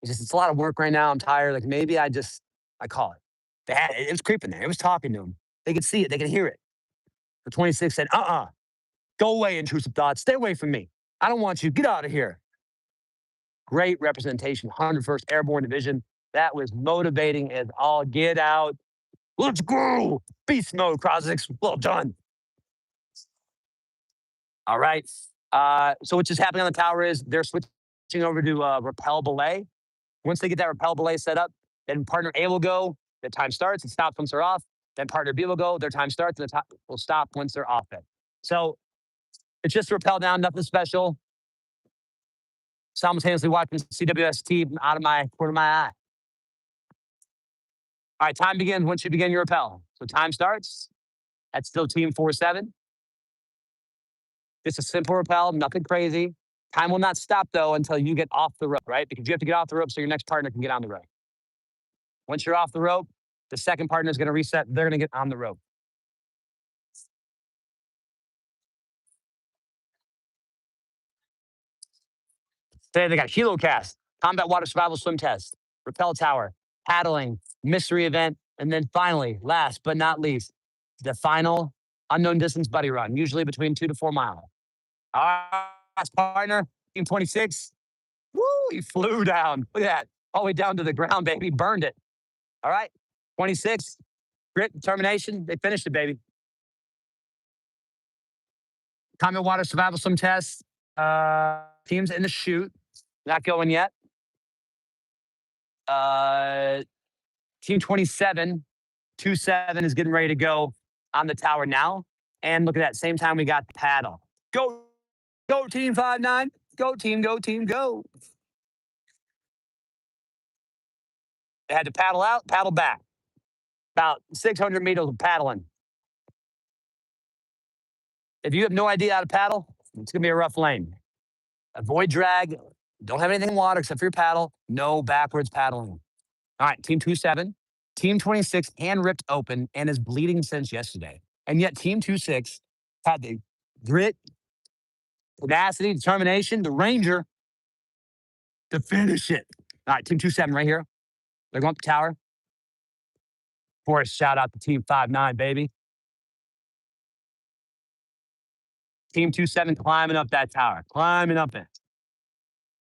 Speaker 1: it's a lot of work right now. I'm tired. Like maybe I call it. It was creeping there. It was talking to them. They could see it. They could hear it. The 26 said, go away, intrusive thoughts. Stay away from me. I don't want you. Get out of here. Great representation, 101st Airborne Division. That was motivating as all get out. Let's go. Beast mode, Crosix. Well done. All right. So what's just happening on the tower is they're switching over to repel belay. Once they get that repel belay set up, then partner A will go. The time starts and stops once they're off. Then partner B will go. Their time starts and the time will stop once they're off it. So it's just repel down, nothing special. Simultaneously watching CWST out of my corner of my eye. All right, time begins once you begin your rappel. So time starts. That's still team 4-7. Just a simple rappel, nothing crazy. Time will not stop though until you get off the rope, right? Because you have to get off the rope so your next partner can get on the rope. Once you're off the rope, the second partner is going to reset. They're going to get on the rope. Today they got Helocast, combat water survival swim test, rappel tower, paddling, mystery event, and then finally, last but not least, the final unknown distance buddy run, usually between 2 to 4 miles. All right, last partner, team 26. Woo, he flew down. Look at that. All the way down to the ground, baby. Burned it. All right, 26. Grit, determination. They finished it, baby. Combat water survival swim test. Teams in the chute. Not going yet. Team 27, 2-7 is getting ready to go on the tower now. And look at that. Same time we got the paddle. Go team 5-9. Go team, go. They had to paddle out, paddle back. About 600 meters of paddling. If you have no idea how to paddle, it's going to be a rough lane. Avoid drag. Don't have anything in water except for your paddle. No backwards paddling. All right, team 2-7. Team 26 hand ripped open and is bleeding since yesterday. And yet team 2-6 had the grit, tenacity, determination, the ranger to finish it. All right, team 2-7 right here. They're going up the tower. Of course, shout out to team 5-9, baby. Team 2-7 climbing up that tower, climbing up it.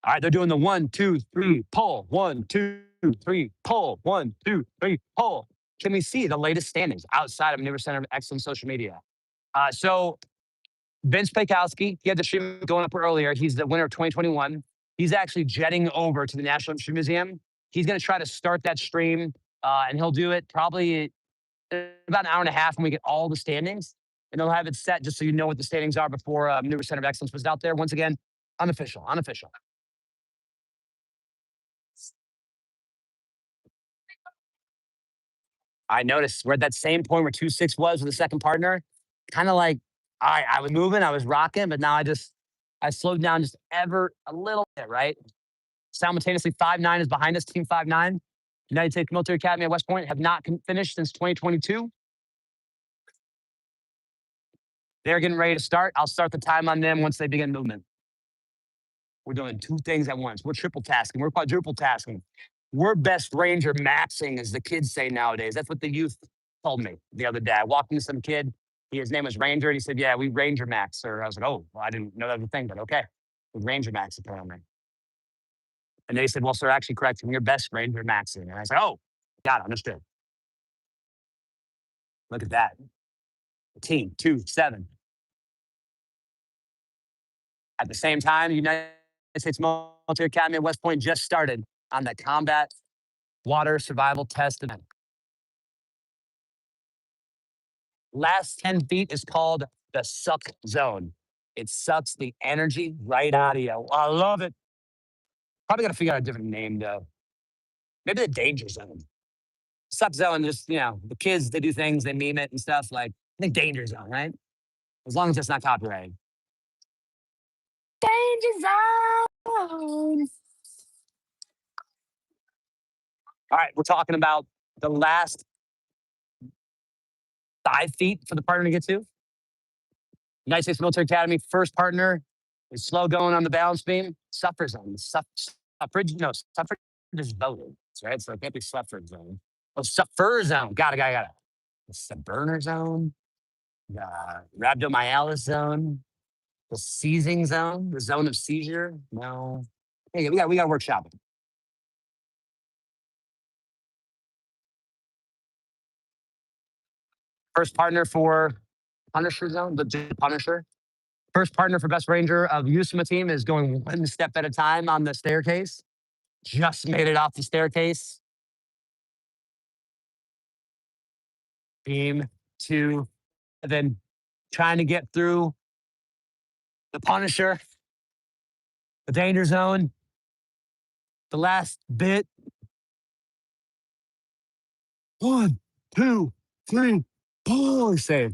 Speaker 1: All right, they're doing the 1, 2, 3, pull. 1, 2, 3, pull. 1, 2, 3, pull. Can we see the latest standings outside of Maneuver Center of Excellence social media? So Vince Paikowski, he had the stream going up earlier. He's the winner of 2021. He's actually jetting over to the National Infantry Museum. He's going to try to start that stream, and he'll do it probably in about an hour and a half when we get all the standings. And he'll have it set just so you know what the standings are before Maneuver Center of Excellence was out there. Once again, unofficial. I noticed we're at that same point where 2-6 was with the second partner. Kind of like, all right, I was moving, I was rocking, but now I slowed down just ever a little bit, right? Simultaneously, 5-9 is behind us, Team 5-9. United States Military Academy at West Point have not finished since 2022. They're getting ready to start. I'll start the time on them once they begin movement. We're doing two things at once. We're triple tasking. We're quadruple tasking. We're best ranger maxing, as the kids say nowadays. That's what the youth told me the other day. I walked into some kid. His name was Ranger, and he said, "Yeah, we Ranger max." Or I was like, "Oh, well, I didn't know that was a thing, but okay, we Ranger max apparently." And they said, "Well, sir, actually, correct. You're best Ranger maxing." And I was like, "Oh, got it, understood." Look at that. Team 2-7. At the same time, the United States Military Academy at West Point just started on the combat water survival test event. Last 10 feet is called the suck zone. It sucks the energy right out of you. I love it. Probably got to figure out a different name though. Maybe the danger zone. Suck zone, just, the kids, they do things, they meme it and stuff. Like, I think danger zone, right? As long as it's not copyrighted. Danger zone. All right, we're talking about the last 5 feet for the partner to get to. United States Military Academy, first partner is slow going on the balance beam. Suffer zone. Suffrage, no, suffrage is voting, right? So it can't be suffrage zone. Oh, suffer zone. Got it. The subburner zone, the rhabdomyolysis zone, the seizing zone, the zone of seizure. No. Hey, we got to workshop it. First partner for Punisher zone, the Punisher. First partner for Best Ranger of USMA team is going one step at a time on the staircase. Just made it off the staircase. Beam to, and then trying to get through the Punisher, the danger zone, the last bit. 1, 2, 3, pull. Say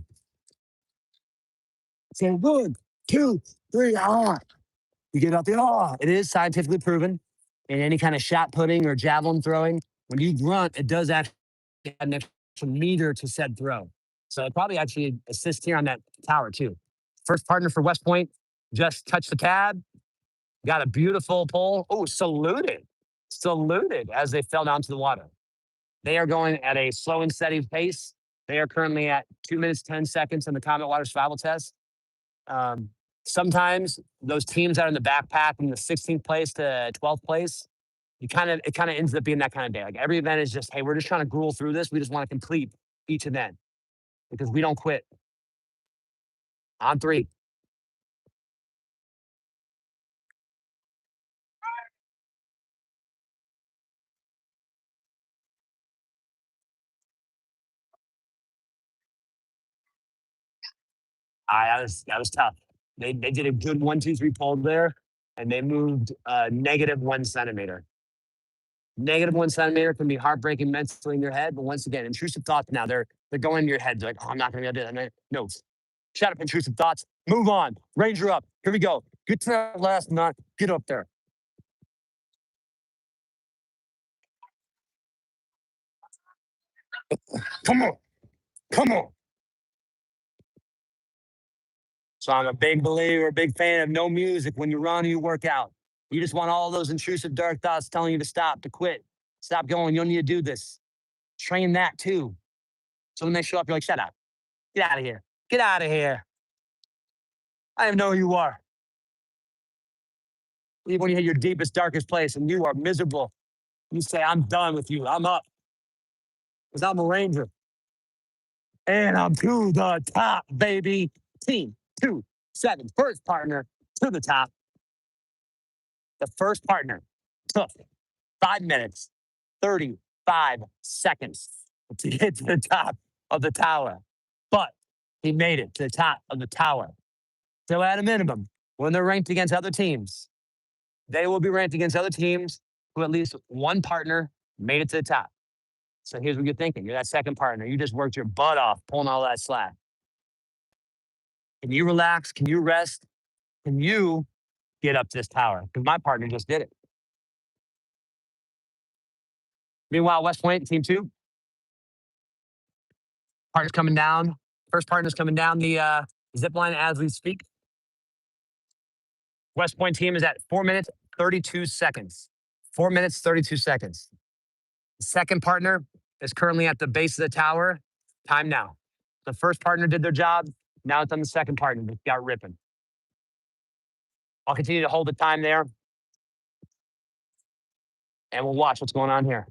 Speaker 1: 1, 2, 3, ah. You get out the. It is scientifically proven in any kind of shot putting or javelin throwing. When you grunt, it does actually add an extra meter to said throw. So it probably actually assists here on that tower too. First partner for West Point just touched the cab, got a beautiful pull. Oh, saluted as they fell down to the water. They are going at a slow and steady pace. They are currently at 2 minutes, 10 seconds in the combat water survival test. Sometimes those teams that are in the backpack from the 16th place to 12th place, it kind of ends up being that kind of day. Like every event is just, hey, we're just trying to gruel through this. We just want to complete each event because we don't quit. On 3. That was tough. They did a good 1, 2, 3 pull there, and they moved -1 centimeter. -1 centimeter can be heartbreaking mentally in your head, but once again, intrusive thoughts now they're going in your head. They're like, oh, I'm not going to be able to do that. No, shut up, intrusive thoughts. Move on. Ranger up. Here we go. Get to that last knot. Get up there. Come on. Come on. So I'm a big believer, a big fan of no music when you run or you work out. You just want all those intrusive dark thoughts telling you to stop, to quit, stop going. You don't need to do this. Train that too. So when they show up, you're like, shut up. Get out of here. Get out of here. I don't even know who you are. Even when you hit your deepest, darkest place and you are miserable, you say, I'm done with you. I'm up. Because I'm a ranger. And I'm to the top, baby. Team 2-7. First partner to the top. The first partner took 5 minutes, 35 seconds to get to the top of the tower. But he made it to the top of the tower. So at a minimum, when they're ranked against other teams, they will be ranked against other teams who at least one partner made it to the top. So here's what you're thinking. You're that second partner. You just worked your butt off pulling all that slack. Can you relax? Can you rest? Can you get up this tower? Because my partner just did it. Meanwhile, West Point, team two, partner's coming down. First partner's coming down the zip line as we speak. West Point team is at 4 minutes, 32 seconds. 4 minutes, 32 seconds. The second partner is currently at the base of the tower. Time now. The first partner did their job. Now it's on the second partner that got ripping. I'll continue to hold the time there. And we'll watch what's going on here.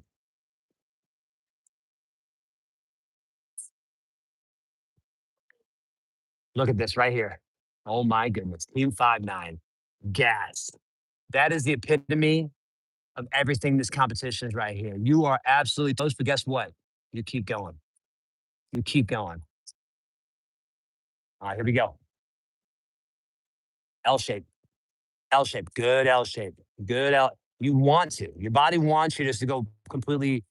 Speaker 1: Look at this right here. Oh my goodness. Team 5-9. Gas. That is the epitome of everything this competition is right here. You are absolutely close, but guess what? You keep going. You keep going. All right, here we go. L shape. L shape. Good L shape. Good L. You want to. Your body wants you just to go completely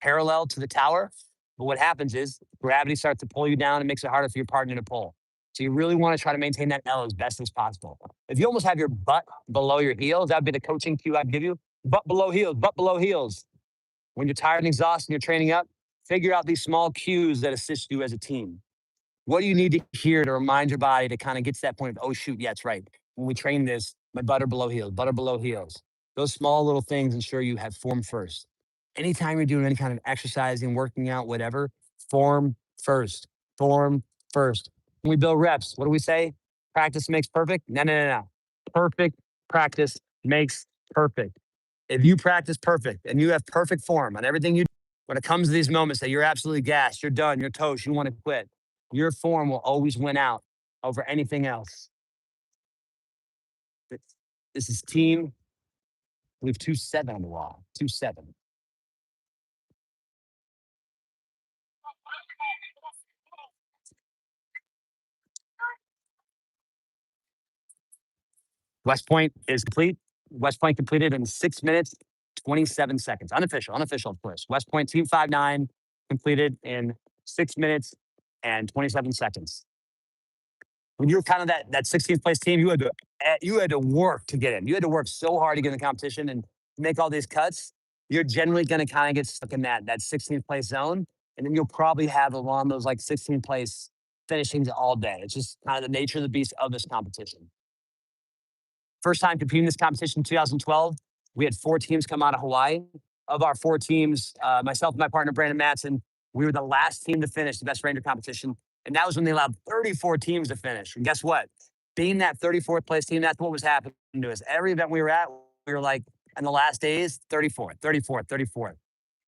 Speaker 1: parallel to the tower. But what happens is gravity starts to pull you down and makes it harder for your partner to pull. So you really want to try to maintain that L as best as possible. If you almost have your butt below your heels, that would be the coaching cue I'd give you. Butt below heels, butt below heels. When you're tired and exhausted and you're training up, figure out these small cues that assist you as a team. What do you need to hear to remind your body to kind of get to that point of, oh, shoot, yeah, it's right. When we train this, my butter below heels, butter below heels. Those small little things ensure you have form first. Anytime you're doing any kind of exercising, working out, whatever, form first. Form first. When we build reps, what do we say? Practice makes perfect? No, no, no, no. Perfect practice makes perfect. If you practice perfect and you have perfect form on everything you do, when it comes to these moments that you're absolutely gassed, you're done, you're toast, you want to quit, your form will always win out over anything else. This is team. We have 2-7 on the wall. 2-7. West Point is complete. West Point completed in 6 minutes, 27 seconds. Unofficial, of course. West Point team 5-9 completed in 6 minutes and 27 seconds. When you're kind of that 16th place team, you had to work to get in. You had to work so hard to get in the competition and make all these cuts. You're generally going to kind of get stuck in that 16th place zone, and then you'll probably have along those like 16th place finishings all day. It's just kind of the nature of the beast of this competition. First time competing in this competition in 2012, we had 4 teams come out of Hawaii. Of our 4 teams, myself and my partner Brandon Matson, we were the last team to finish the best ranger competition. And that was when they allowed 34 teams to finish. And guess what? Being that 34th place team, that's what was happening to us. Every event we were at, we were like, in the last days, 34th, 34th, 34th.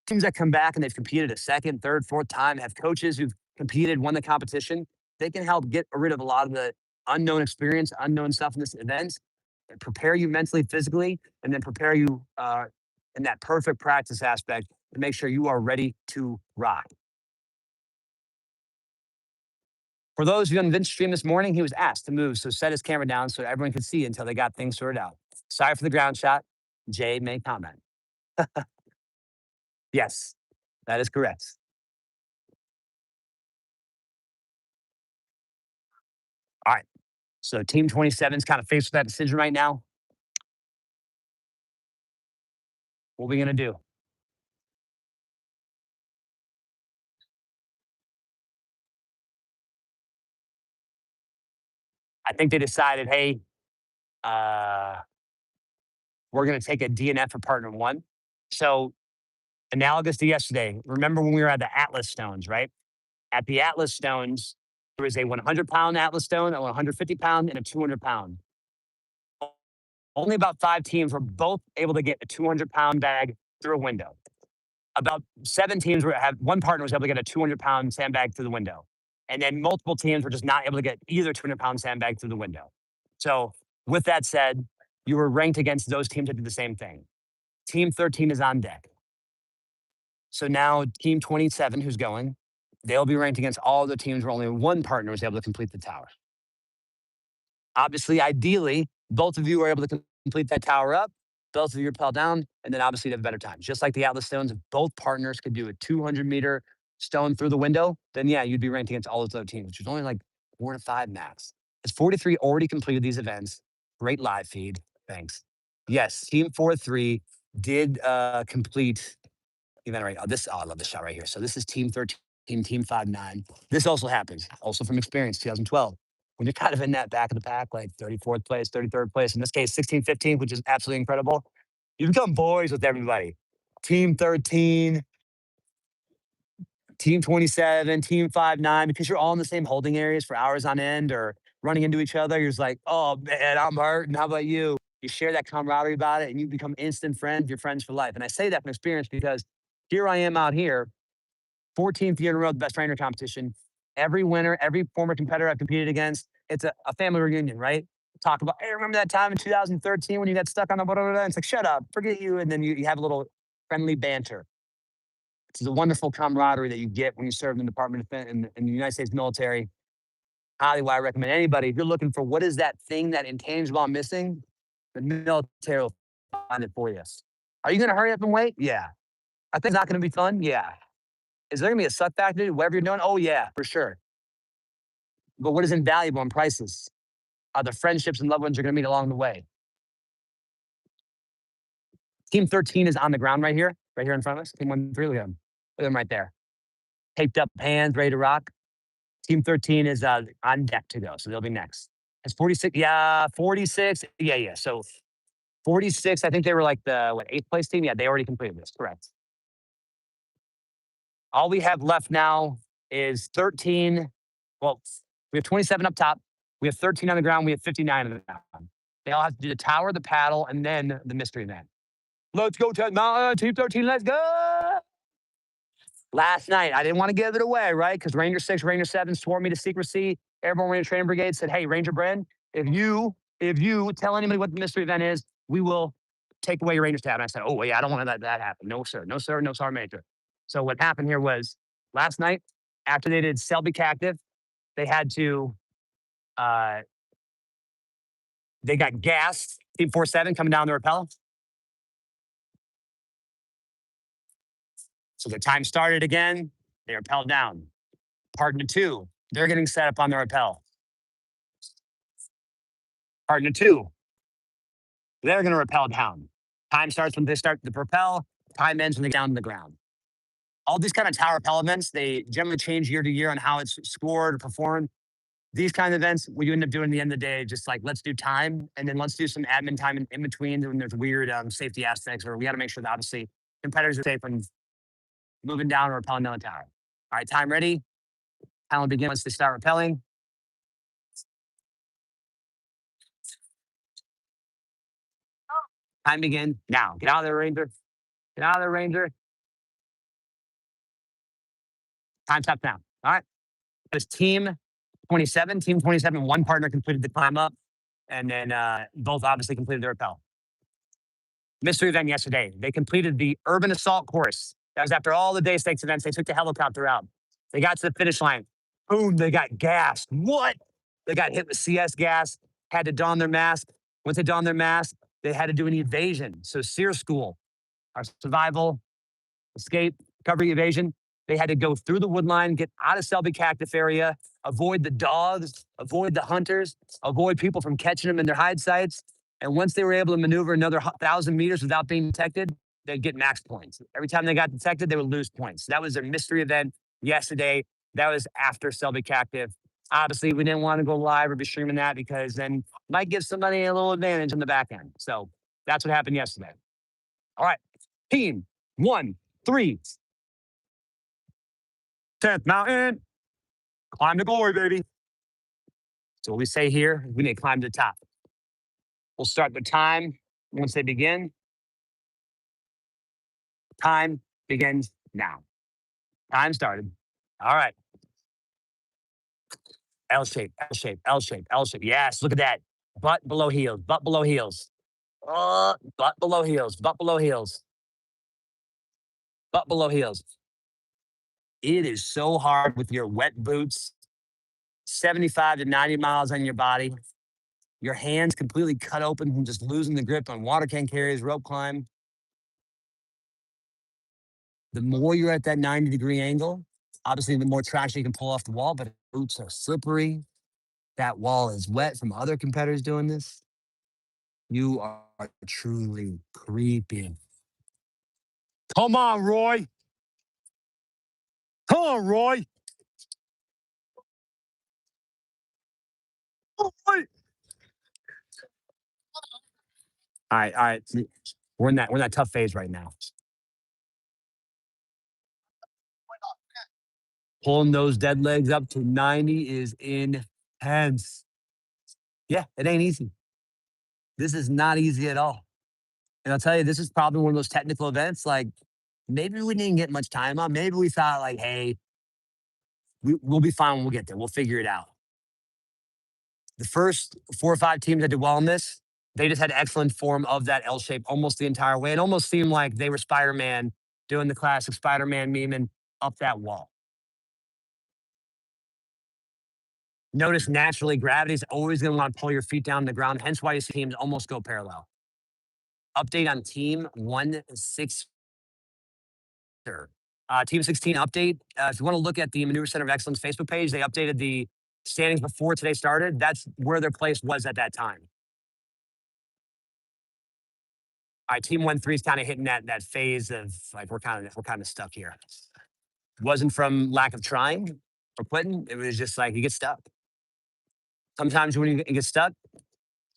Speaker 1: Teams that come back and they've competed a second, third, fourth time, have coaches who've competed, won the competition. They can help get rid of a lot of the unknown experience, unknown stuff in this event, prepare you mentally, physically, and then prepare you in that perfect practice aspect to make sure you are ready to rock. For those of you on Vince's stream this morning, he was asked to move, so set his camera down so everyone could see until they got things sorted out. Sorry for the ground shot. Jay may comment. Yes, that is correct. All right. So Team 27 is kind of faced with that decision right now. What are we going to do? I think they decided, hey, we're going to take a DNF for partner one. So analogous to yesterday, remember when we were at the Atlas Stones, right? At the Atlas Stones, there was a 100-pound Atlas Stone, a 150-pound, and a 200-pound. Only about 5 teams were both able to get a 200-pound bag through a window. About 7 teams one partner was able to get a 200-pound sandbag through the window. And then multiple teams were just not able to get either 200-pound sandbag through the window. So with that said, you were ranked against those teams that did the same thing. Team 13 is on deck. So now team 27, who's going, they'll be ranked against all the teams where only one partner was able to complete the tower. Obviously, ideally, both of you are able to complete that tower up. both of you rappel down, and then obviously they have a better time. Just like the Atlas Stones, if both partners could do a 200-meter stone through the window, then yeah, you'd be ranked against all those other teams, which is only like 4 to 5 max. It's 43 already completed these events. Great live feed. Thanks. Yes, Team 4-3 did complete event right. Oh, I love this shot right here. So this is Team 13, Team 5-9. This also happens, also from experience, 2012. When you're kind of in that back of the pack, like 34th place, 33rd place, in this case, 16, 15, which is absolutely incredible. You become boys with everybody. Team 13, Team 27, Team 5-9, because you're all in the same holding areas for hours on end or running into each other. You're just like, oh man, I'm hurt. And how about you? You share that camaraderie about it and you become instant friends. You're friends for life. And I say that from experience because here I am out here, 14th year in a row, the best trainer competition. Every winner, every former competitor I've competed against, it's a family reunion, right? Talk about, hey, remember that time in 2013 when you got stuck on the blah, blah, blah? It's like, shut up, forget you. And then you have a little friendly banter. It's a wonderful camaraderie that you get when you serve in the Department of Defense in the United States military. Highly why I recommend anybody, if you're looking for what is that thing, that intangible I'm missing, the military will find it for you. Are you going to hurry up and wait? Yeah. I think it's not going to be fun. Yeah. Is there going to be a suck factor to whatever you're doing? Oh, yeah, for sure. But what is invaluable and priceless are the friendships and loved ones you're going to meet along the way. Team 13 is on the ground right here in front of us. Team 1-3, look at them right there. Taped up hands, ready to rock. Team 13 is on deck to go, so they'll be next. It's 46. Yeah, 46. Yeah. So 46, I think they were like the 8th place team. Yeah, they already completed this. Correct. All we have left now is 13. Well, we have 27 up top. We have 13 on the ground. We have 59 on the ground. They all have to do the tower, the paddle, and then the mystery event. Let's go, Ted Mountain, Team 13. Let's go. Last night, I didn't want to give it away, right? Because Ranger 6, Ranger 7 swore me to secrecy. Airborne Ranger Training Brigade said, hey, Ranger Bren, if you tell anybody what the mystery event is, we will take away your Ranger's tab. And I said, oh, yeah, I don't want to let that happen. No, sir. No, sir. No, Sergeant Major. So what happened here was last night, after they did Selby Captive, they had to, they got gassed. Team 4-7 coming down the rappel. So the time started again. They rappelled down. Partner 2, they're getting set up on the rappel. Partner 2, they're going to rappel down. Time starts when they start the propel. Time ends when they get down to the ground. All these kind of tower rappel events, they generally change year to year on how it's scored or performed. These kind of events, what you end up doing at the end of the day, just like, let's do time, and then let's do some admin time in between when there's weird safety aspects, or we got to make sure that obviously competitors are safe when moving down or rappelling down the tower. All right, time ready. Time will begin once they start rappelling. Time begin now. Get out of there, Ranger. Get out of there, Ranger. Time stop now. All right. It's Team 27. Team 27, one partner completed the climb up, and then both obviously completed their rappel. Mystery event yesterday. They completed the urban assault course. That was after all the day stakes events. They took the helicopter out. They got to the finish line. Boom, they got gassed. What? They got hit with CS gas, had to don their mask. Once they donned their mask, they had to do an evasion. So SEER school, our survival, escape, recovery, evasion. They had to go through the wood line, get out of Selby Cactus area, avoid the dogs, avoid the hunters, avoid people from catching them in their hide sites. And once they were able to maneuver another 1,000 meters without being detected, they'd get max points. Every time they got detected, they would lose points. That was their mystery event yesterday. That was after Selby Cactus. Obviously, we didn't want to go live or be streaming that because then might give somebody a little advantage on the back end. So that's what happened yesterday. All right. Team 1-3. 10th Mountain. Climb to glory, baby. So what we say here, we need to climb to the top. We'll start the time once they begin. Time begins now. Time started. All right. L shape, L shape, L shape, L shape. Yes, look at that. Butt below heels, butt below heels. Butt below heels, butt below heels. Butt below heels. It is so hard with your wet boots, 75 to 90 miles on your body. Your hands completely cut open from just losing the grip on water can carries, rope climb. The more you're at that 90-degree angle, obviously the more traction you can pull off the wall, but boots are slippery. That wall is wet from other competitors doing this. You are truly creeping. Come on, Roy. Come on, Roy. Roy. All right, all right. We're in that tough phase right now. Pulling those dead legs up to 90 is intense. Yeah, it ain't easy. This is not easy at all. And I'll tell you, this is probably one of those technical events. Like maybe we didn't get much time on. Maybe we thought like, hey, we'll be fine when we get there. We'll figure it out. The first 4 or 5 teams that did well in this, they just had excellent form of that L shape almost the entire way. It almost seemed like they were Spider-Man doing the classic Spider-Man meme and up that wall. Notice naturally gravity is always going to want to pull your feet down to the ground. Hence why you see teams almost go parallel. Update on team 1-6. Team 16 update. If you want to look at the Maneuver Center of Excellence Facebook page, they updated the standings before today started. That's where their place was at that time. All right, team 1-3 is kind of hitting that phase of like we're kind of stuck here. Wasn't from lack of trying or quitting. It was just like you get stuck. Sometimes when you get stuck,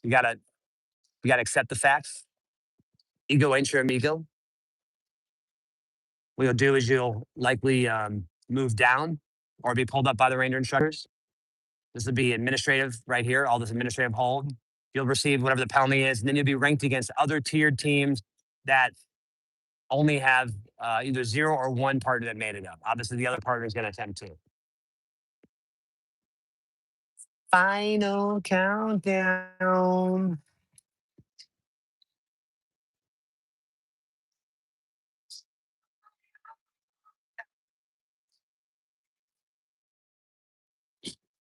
Speaker 1: you gotta accept the facts. Ego ain't your amigo. What you'll do is you'll likely move down or be pulled up by the ranger instructors. This would be administrative right here, all this administrative hold. You'll receive whatever the penalty is, and then you'll be ranked against other tiered teams that only have either 0 or 1 partner that made it up. Obviously, the other partner is going to attempt to. Final countdown.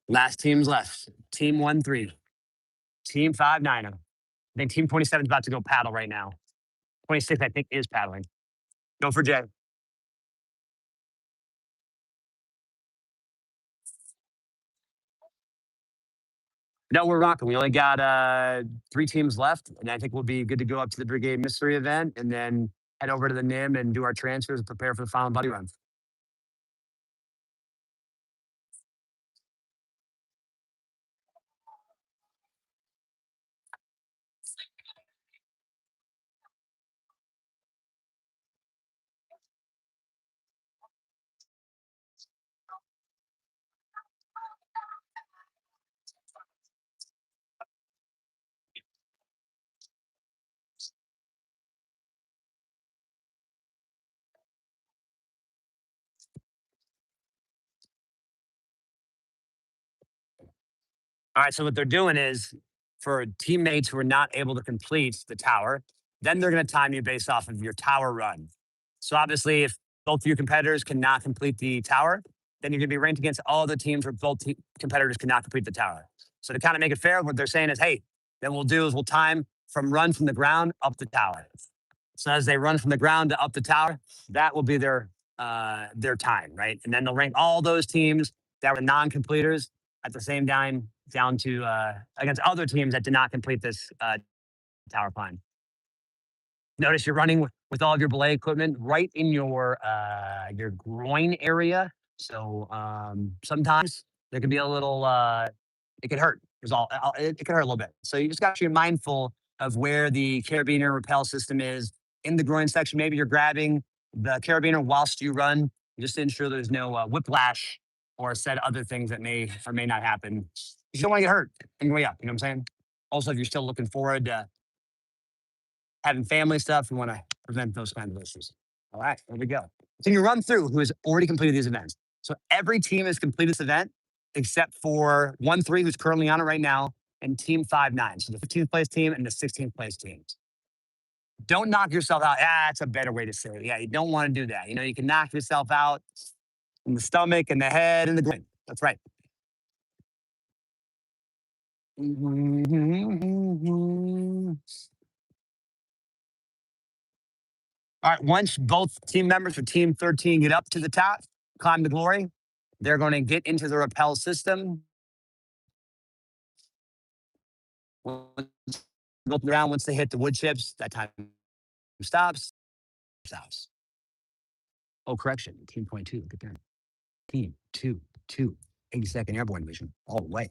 Speaker 1: Last teams left. Team 1-3. Team 5-9. I think Team 27 is about to go paddle right now. 26, I think, is paddling. Go for Jay. No, we're rocking. We only got 3 teams left, and I think we'll be good to go up to the Brigade Mystery event and then head over to the NIM and do our transfers and prepare for the final buddy run. All right, so what they're doing is for teammates who are not able to complete the tower, then they're going to time you based off of your tower run. So obviously, if both of your competitors cannot complete the tower, then you're going to be ranked against all the teams where both competitors cannot complete the tower. So to kind of make it fair, what they're saying is, hey, then we'll do is we'll time from run from the ground up the tower. So as they run from the ground to up the tower, that will be their time, right? And then they'll rank all those teams that were non-completers at the same time down to against other teams that did not complete this tower climb. Notice you're running with all of your belay equipment right in your groin area. So sometimes there can be a little. It can hurt. It can hurt a little bit. So you just got to be mindful of where the carabiner repel system is in the groin section. Maybe you're grabbing the carabiner whilst you run, just to ensure there's no whiplash or said other things that may or may not happen. You don't want to get hurt on your way up. You know what I'm saying? Also, if you're still looking forward to having family stuff, you want to prevent those kinds of issues. All right, there we go. So you run through who has already completed these events. So every team has completed this event except for 1-3, who's currently on it right now, and team 5-9. So the 15th place team and the 16th place teams. Don't knock yourself out. That's a better way to say it. Yeah, you don't want to do that. You know, you can knock yourself out in the stomach and the head and the brain. That's right. All right, once both team members for Team 13 get up to the top, climb to glory, they're going to get into the rappel system. Once go around, once they hit the wood chips, that time stops. Stops. Oh, correction. Team point two. Good turn. Team 2, 82nd Airborne Division. All the way.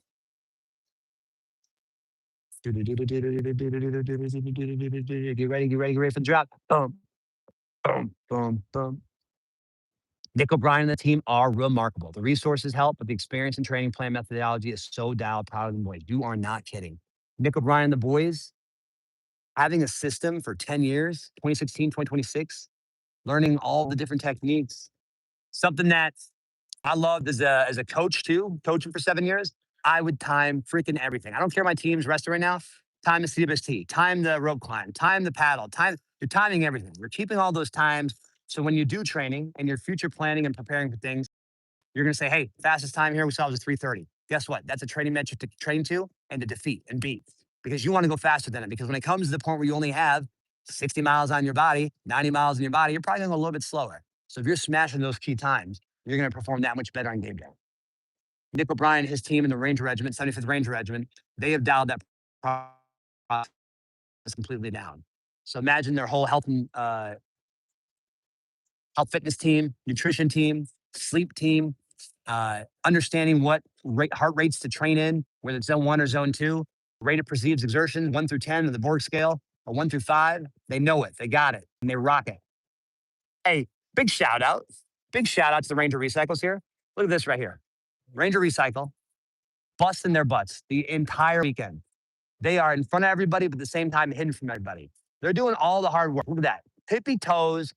Speaker 1: Get ready, get ready, get ready for the drop. Boom, boom, boom, boom. Nick O'Brien and the team are remarkable. The resources help, but the experience and training plan methodology is so dialed, proud of them boys. You are not kidding. Nick O'Brien and the boys having a system for 10 years, 2016, 2026, learning all the different techniques. Something that I loved as a coach too, coaching for 7 years. I would time freaking everything. I don't care my team's resting right now. Time the CWST, time the rope climb, time the paddle, time you're timing everything. You're keeping all those times. So when you do training and you're future planning and preparing for things, you're going to say, hey, fastest time here we saw was 3:30. Guess what? That's a training metric to train to and to defeat and beat because you want to go faster than it. Because when it comes to the point where you only have 60 miles on your body, 90 miles in your body, you're probably going to go a little bit slower. So if you're smashing those key times, you're going to perform that much better on game day. Nick O'Brien, his team in the Ranger Regiment, 75th Ranger Regiment, they have dialed that process completely down. So imagine their whole health fitness team, nutrition team, sleep team, understanding what heart rates to train in, whether it's zone 1 or zone 2, rate of perceived exertion, 1 through 10 on the Borg scale, or 1 through 5. They know it, they got it, and they rock it. Hey, big shout out. Big shout out to the Ranger Recycles here. Look at this right here. Ranger Recycle, busting their butts the entire weekend. They are in front of everybody, but at the same time, hidden from everybody. They're doing all the hard work. Look at that. Tippy toes,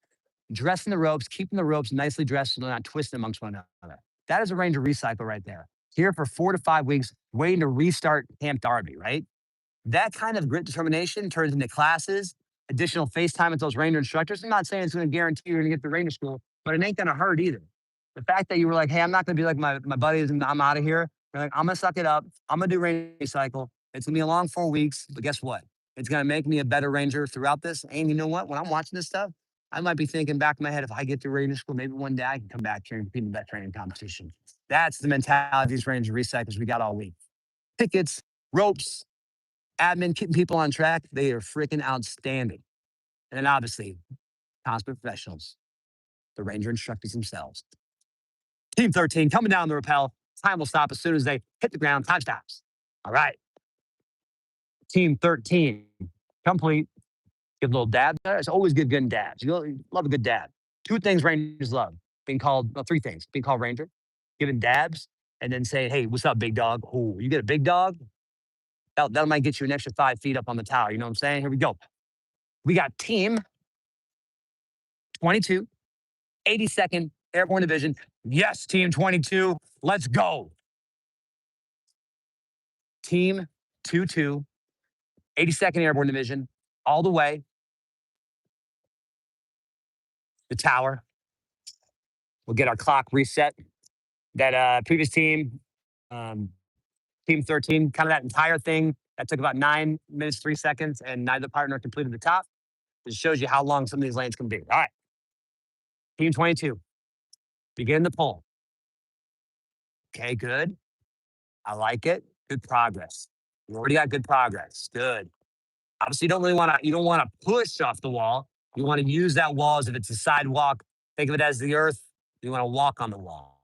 Speaker 1: dressing the ropes, keeping the ropes nicely dressed so they're not twisting amongst one another. That is a Ranger Recycle right there. Here for 4 to 5 weeks, waiting to restart Camp Darby, right? That kind of grit determination turns into classes, additional FaceTime with those Ranger instructors. I'm not saying it's going to guarantee you're going to get to Ranger school, but it ain't going to hurt either. The fact that you were like, hey, I'm not going to be like my buddies and I'm out of here. You're like, I'm going to suck it up. I'm going to do Ranger Recycle. It's going to be a long 4 weeks, but guess what? It's going to make me a better Ranger throughout this. And you know what? When I'm watching this stuff, I might be thinking back in my head, if I get to Ranger school, maybe one day I can come back here and compete in that training competition. That's the mentality of these Ranger Recycles we got all week. Tickets, ropes, admin, keeping people on track. They are freaking outstanding. And then obviously, consummate professionals, the Ranger instructors themselves. Team 13 coming down the rappel. Time will stop as soon as they hit the ground. Time stops. All right. Team 13 complete. Give a little dab there. It's always good dabs. You love a good dab. 2 things Rangers love being called, well, 3 things being called Ranger, giving dabs, and then saying, hey, what's up, big dog? Oh, you get a big dog? That might get you an extra 5 feet up on the tower. You know what I'm saying? Here we go. We got Team 22, 82nd Airborne Division. Yes, Team 22. Let's go. Team 22, 82nd Airborne Division, all the way. The tower. We'll get our clock reset. That previous team, Team 13, kind of that entire thing, that took about 9 minutes, 3 seconds, and neither partner completed the top. It shows you how long some of these lanes can be. All right. Team 22, begin the pull. Okay, good. I like it. Good progress. You already got good progress. Good. Obviously, you don't want to push off the wall. You want to use that wall as if it's a sidewalk. Think of it as the earth. You want to walk on the wall.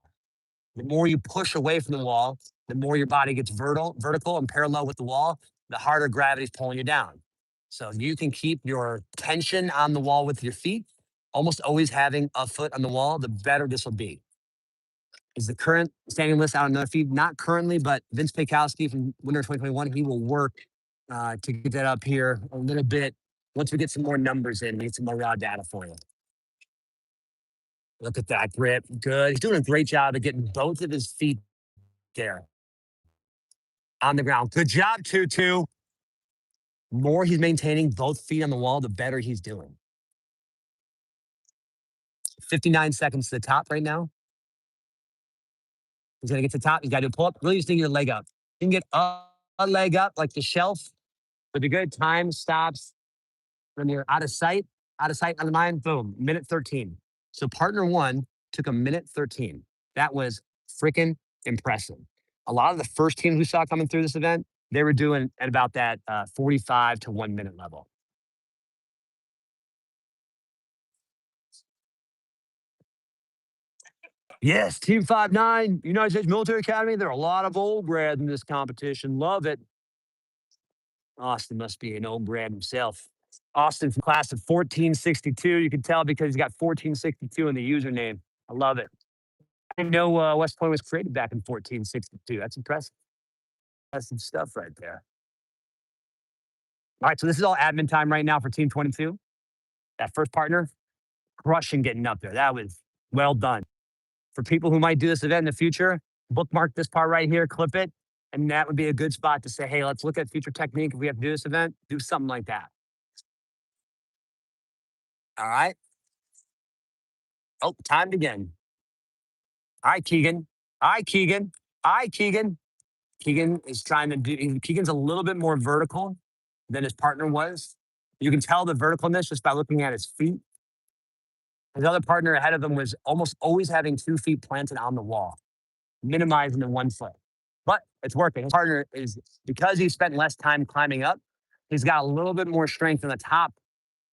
Speaker 1: The more you push away from the wall, the more your body gets vertical and parallel with the wall, the harder gravity is pulling you down. So you can keep your tension on the wall with your feet, almost always having a foot on the wall, the better this will be. Is the current standing list out on another feed? Not currently, but Vince Pekowski from winter 2021, he will work to get that up here a little bit once we get some more numbers in, we get some more raw data for you. Look at that grip. Good. He's doing a great job of getting both of his feet there on the ground. Good job, Tutu. More he's maintaining both feet on the wall, the better he's doing. 59 seconds to the top right now. He's going to get to the top. He's got to pull up. Really just need to get a leg up. You can get up leg up like the shelf with a good time stops when you're out of sight, out of mind, boom, minute 13. So partner one took a minute 13. That was freaking impressive. A lot of the first teams we saw coming through this event, they were doing at about that 45 to 1 minute level. Yes, Team 5'9", United States Military Academy. There are a lot of old grads in this competition. Love it. Austin must be an old grad himself. Austin from class of 1462. You can tell because he's got 1462 in the username. I love it. I didn't know West Point was created back in 1462. That's impressive. That's some stuff right there. All right, so this is all admin time right now for Team 22. That first partner, crushing getting up there. That was well done. For people who might do this event in the future, bookmark this part right here, clip it, and that would be a good spot to say, hey, let's look at future technique. If we have to do this event, do something like that. All right. Oh, timed again. All right, Keegan. All right, Keegan. All right, Keegan. Keegan is trying to do, Keegan's a little bit more vertical than his partner was. You can tell the verticalness just by looking at his feet. His other partner ahead of him was almost always having 2 feet planted on the wall, minimizing the 1 foot. But it's working. His partner is, because he spent less time climbing up, he's got a little bit more strength on the top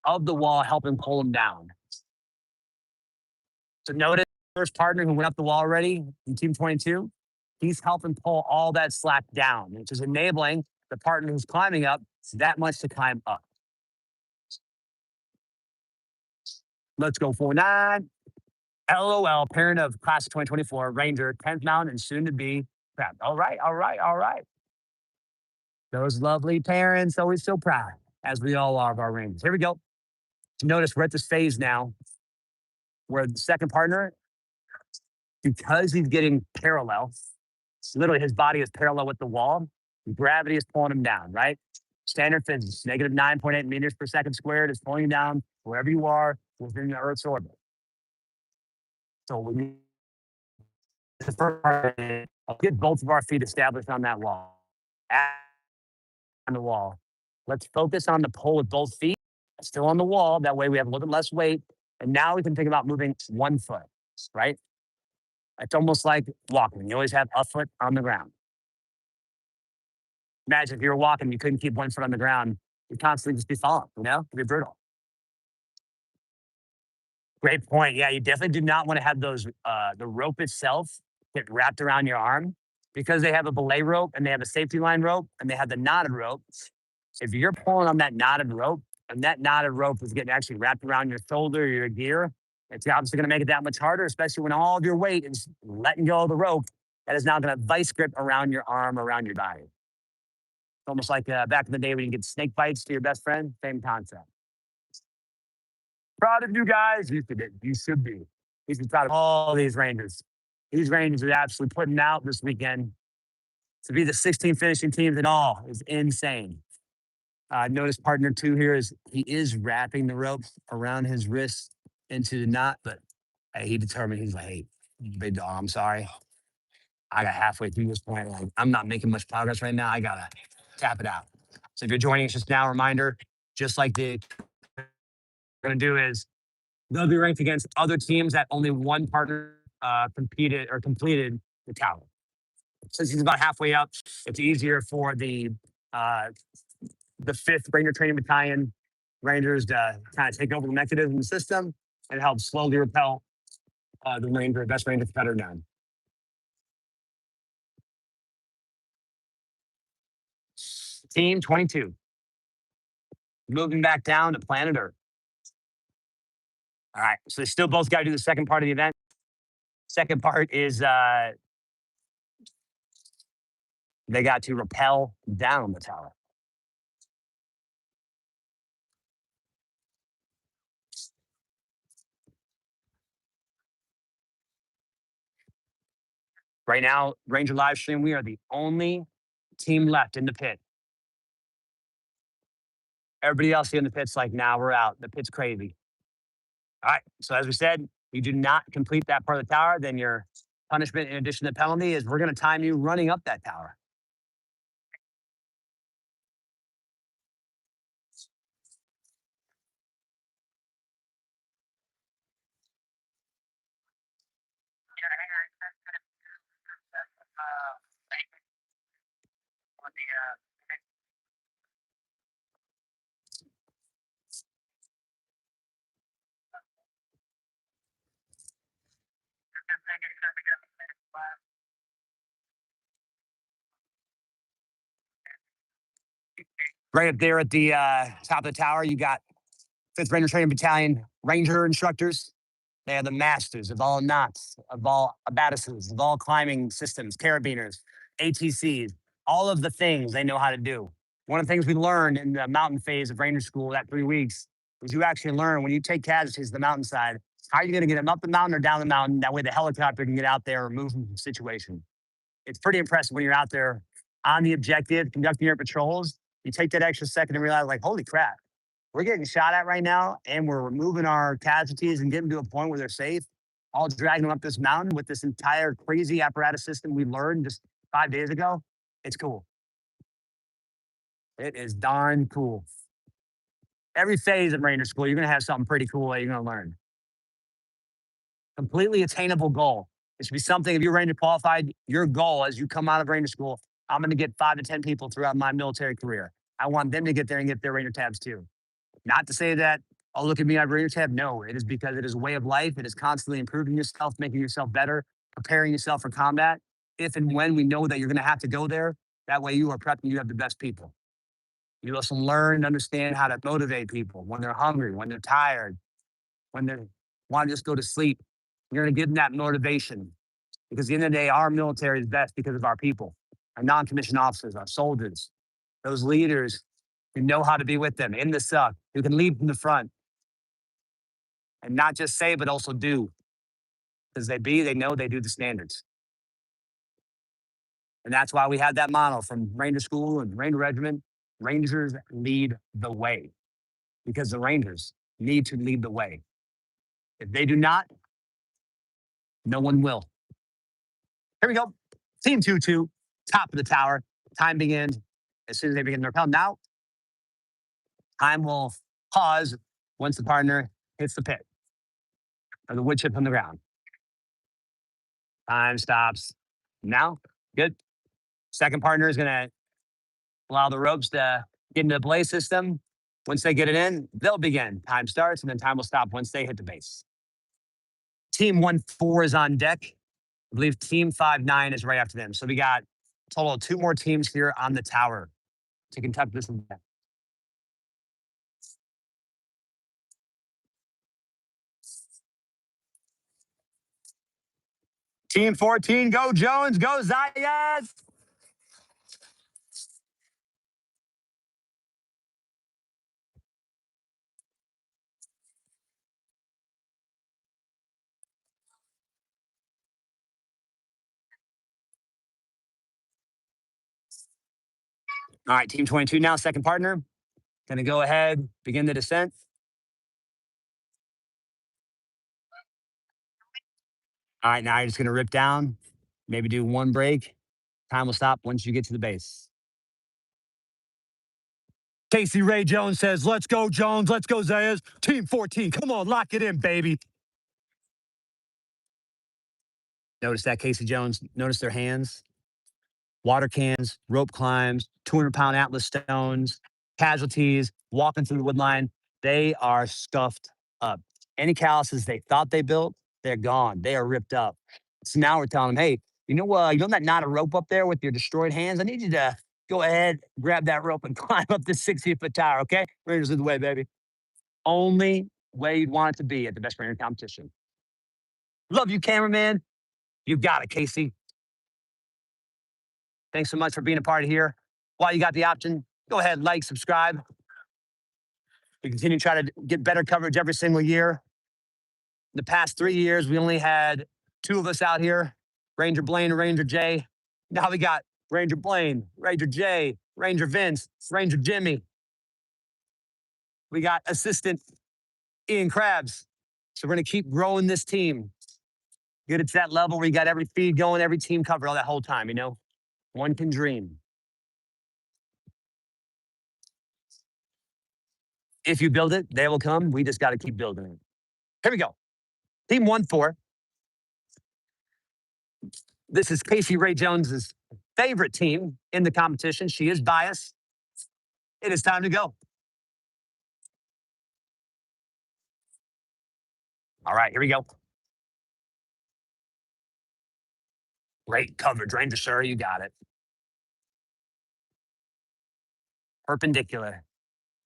Speaker 1: of the wall, helping pull him down. So notice first partner who went up the wall already in Team 22, he's helping pull all that slack down, which is enabling the partner who's climbing up that much to climb up. Let's go 49. LOL, parent of class of 2024, Ranger, 10th Mountain, and soon to be proud. All right, all right, all right. Those lovely parents, always so proud, as we all are of our Rangers. Here we go. Notice we're at this phase now where the second partner, because he's getting parallel, literally his body is parallel with the wall, gravity is pulling him down, right? Standard physics, negative 9.8 meters per second squared is pulling you down wherever you are within the Earth's orbit. So we the first part is, get both of our feet established on that wall. On the wall. Let's focus on the pull with both feet, still on the wall. That way we have a little bit less weight. And now we can think about moving 1 foot, right? It's almost like walking. You always have a foot on the ground. Imagine if you were walking, you couldn't keep 1 foot on the ground. You'd constantly just be falling, It'd be brutal. Great point. Yeah, you definitely do not want to have those, the rope itself get wrapped around your arm because they have a belay rope and they have a safety line rope and they have the knotted rope. If you're pulling on that knotted rope and that knotted rope is getting actually wrapped around your shoulder or your gear, it's obviously going to make it that much harder, especially when all of your weight is letting go of the rope that is now going to vice grip around your arm, around your body. It's almost like back in the day when you get snake bites to your best friend, same concept. Proud of you guys. You should be. You should be proud of all these Rangers. These Rangers are absolutely putting out this weekend. To be the 16 finishing teams in all is insane. Notice partner two here is he is wrapping the rope around his wrist into the knot, but he determined, he's like, hey, big dog, I'm sorry. I got halfway through this point. Like, I'm not making much progress right now. I gotta tap it out. So if you're joining us just now, reminder, just like the we're gonna do is they'll be ranked against other teams that only one partner competed or completed the tower. Since he's about halfway up, it's easier for the 5th Ranger Training Battalion Rangers to kind of take over the mechanism system and help slowly repel the best Ranger competitor down. Team 22. Moving back down to planet Earth. All right, so they still both got to do the second part of the event. Second part is they got to rappel down the tower. Right now, Ranger live stream, we are the only team left in the pit. Everybody else here in the pit's like, nah, we're out. The pit's crazy. All right. So as we said, you do not complete that part of the tower, then your punishment in addition to penalty is we're going to time you running up that tower. Right up there at the top of the tower, you got 5th Ranger Training Battalion Ranger instructors. They are the masters of all knots, of all abatuses, of all climbing systems, carabiners, ATCs, all of the things they know how to do. One of the things we learned in the mountain phase of Ranger School, that 3 weeks, is you actually learn when you take casualties to the mountainside, how are you going to get them up the mountain or down the mountain? That way the helicopter can get out there and move them from the situation. It's pretty impressive when you're out there on the objective, conducting your patrols. You take that extra second and realize, like, holy crap, we're getting shot at right now, and we're removing our casualties and getting to a point where they're safe, all dragging them up this mountain with this entire crazy apparatus system we learned just 5 days ago. It's cool. It is darn cool. Every phase of Ranger School, you're going to have something pretty cool that you're going to learn. Completely attainable goal. It should be something, if you're Ranger qualified, your goal as you come out of Ranger School, I'm going to get 5 to 10 people throughout my military career. I want them to get there and get their Ranger tabs too. Not to say that, oh, look at me, I have Ranger tab. No, it is because it is a way of life. It is constantly improving yourself, making yourself better, preparing yourself for combat. If and when we know that you're going to have to go there, that way you are prepped and you have the best people. You also learn and understand how to motivate people when they're hungry, when they're tired, when they want to just go to sleep. You're going to give them that motivation because at the end of the day, our military is best because of our people, our non-commissioned officers, our soldiers, those leaders who know how to be with them in the suck, who can lead from the front and not just say, but also do. Because they know, they do the standards. And that's why we had that model from Ranger School and Ranger Regiment. Rangers lead the way because the Rangers need to lead the way. If they do not, no one will. Here we go. Team 2-2, top of the tower. Time begins as soon as they begin to repel. Now, time will pause once the partner hits the pit or the wood chip on the ground. Time stops. Now, good. Second partner is going to allow the ropes to get into the play system. Once they get it in, they'll begin. Time starts, and then time will stop once they hit the base. Team 1-4 is on deck. I believe Team 5-9 is right after them. So we got a total of 2 more teams here on the tower to conduct this event. Team 14, go Jones, go Zayas. All right, Team 22 now, second partner. Going to go ahead, begin the descent. All right, now you're just going to rip down, maybe do 1 break. Time will stop once you get to the base. Casey Ray Jones says, let's go, Jones. Let's go, Zayas. Team 14, come on, lock it in, baby. Notice that, Casey Jones. Notice their hands. Water cans, rope climbs, 200-pound Atlas stones, casualties, walking through the wood line. They are scuffed up. Any calluses they thought they built, they're gone. They are ripped up. So now we're telling them, hey, you know that knot of rope up there with your destroyed hands? I need you to go ahead, grab that rope and climb up this 60-foot tower, okay? Rangers lead the way, baby. Only way you'd want it to be at the best Ranger competition. Love you, cameraman. You got it, Casey. Thanks so much for being a part of here. While you got the option, go ahead, like, subscribe. We continue to try to get better coverage every single year. The past 3 years, we only had 2 of us out here, Ranger Blaine and Ranger Jay. Now we got Ranger Blaine, Ranger Jay, Ranger Vince, Ranger Jimmy. We got assistant Ian Krabs. So we're going to keep growing this team. Get it to that level where you got every feed going, every team covered all that whole time, One can dream. If you build it, they will come. We just got to keep building it. Here we go. Team 1-4. This is Casey Ray Jones's favorite team in the competition. She is biased. It is time to go. All right, here we go. Great coverage, Ranger sir. You got it. Perpendicular.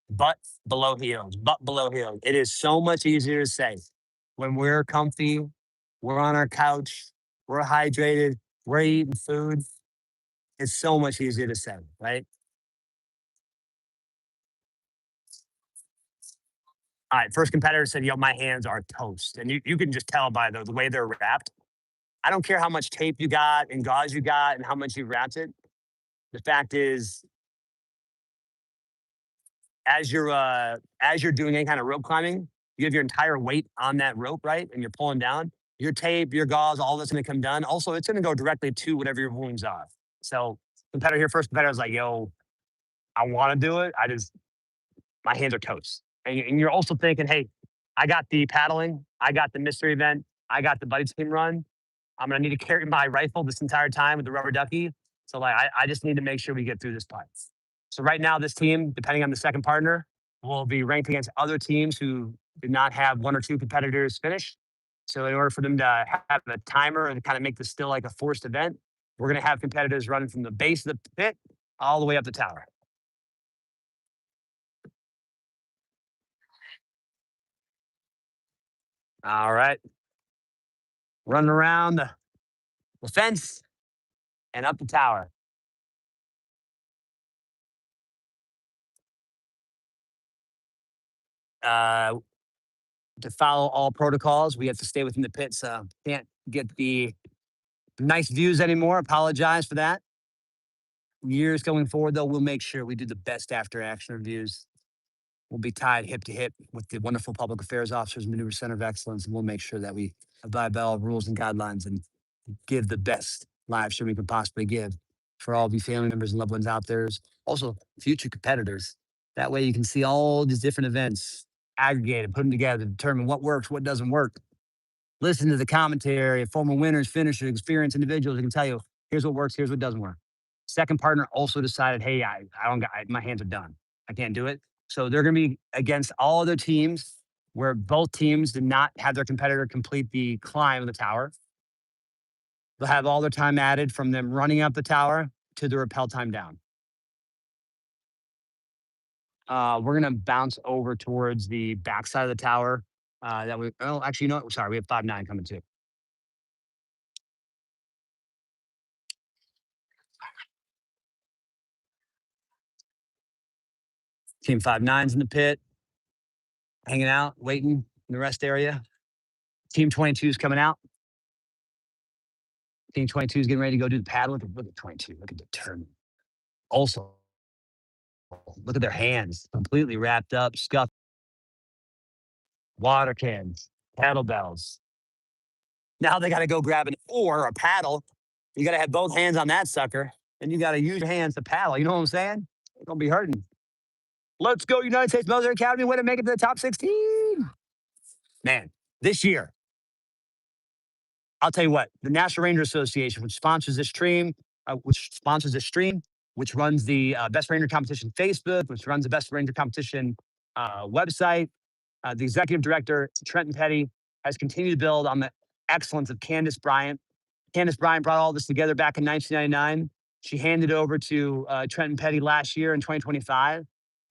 Speaker 1: Butt below heels. Butt below heels. It is so much easier to say when we're comfy, we're on our couch, we're hydrated, we're eating food. It's so much easier to say, right? All right, first competitor said, yo, my hands are toast. And you can just tell by the way they're wrapped. I don't care how much tape you got and gauze you got and how much you wrapped it. The fact is, as you're doing any kind of rope climbing, you have your entire weight on that rope, right? And you're pulling down. Your tape, your gauze, all that's going to come down. Also, it's going to go directly to whatever your wounds are. So, competitor here, first competitor is like, yo, I want to do it. My hands are toast. And you're also thinking, hey, I got the paddling, I got the mystery event, I got the buddy team run. I'm gonna need to carry my rifle this entire time with the rubber ducky. So like I just need to make sure we get through this part. So right now, this team, depending on the second partner, will be ranked against other teams who did not have one or two competitors finish. So in order for them to have a timer and kind of make this still like a forced event, we're gonna have competitors running from the base of the pit all the way up the tower. All right. Running around the fence and up the tower. Uh, to follow all protocols, we have to stay within the pit. So can't get the nice views anymore. Apologize for that. Years going forward, though, we'll make sure we do the best after action reviews. We'll be tied hip to hip with the wonderful public affairs officers, Maneuver Center of Excellence, and we'll make sure that we abide by all rules and guidelines and give the best live stream we can possibly give for all of you family members and loved ones out there. Also, future competitors. That way you can see all these different events aggregated, put them together, determine what works, what doesn't work. Listen to the commentary of former winners, finishers, experienced individuals who can tell you, here's what works, here's what doesn't work. Second partner also decided, hey, I don't got, my hands are done. I can't do it. So they're going to be against all other teams where both teams did not have their competitor complete the climb of the tower. They'll have all their time added from them running up the tower to the rappel time down. We're going to bounce over towards the backside of the tower. Actually, you know what? Sorry, we have 5'9" coming too. Team 5'9's in the pit, hanging out, waiting in the rest area. Team 22 is coming out. Team 22 is getting ready to go do the paddle. Look at 22. Look at the turn. Also, look at their hands, completely wrapped up, scuffed. Water cans, paddle bells. Now they got to go grab an oar or a paddle. You got to have both hands on that sucker, and you got to use your hands to paddle. You know what I'm saying? It's gonna be hurting. Let's go, United States Military Academy. Way to make it to the top 16. Man, this year, I'll tell you what, the National Ranger Association, which sponsors this stream, which runs the Best Ranger Competition Facebook, which runs the Best Ranger Competition website, the executive director, Trenton Petty, has continued to build on the excellence of Candace Bryant. Candace Bryant brought all this together back in 1999. She handed it over to Trenton Petty last year in 2025.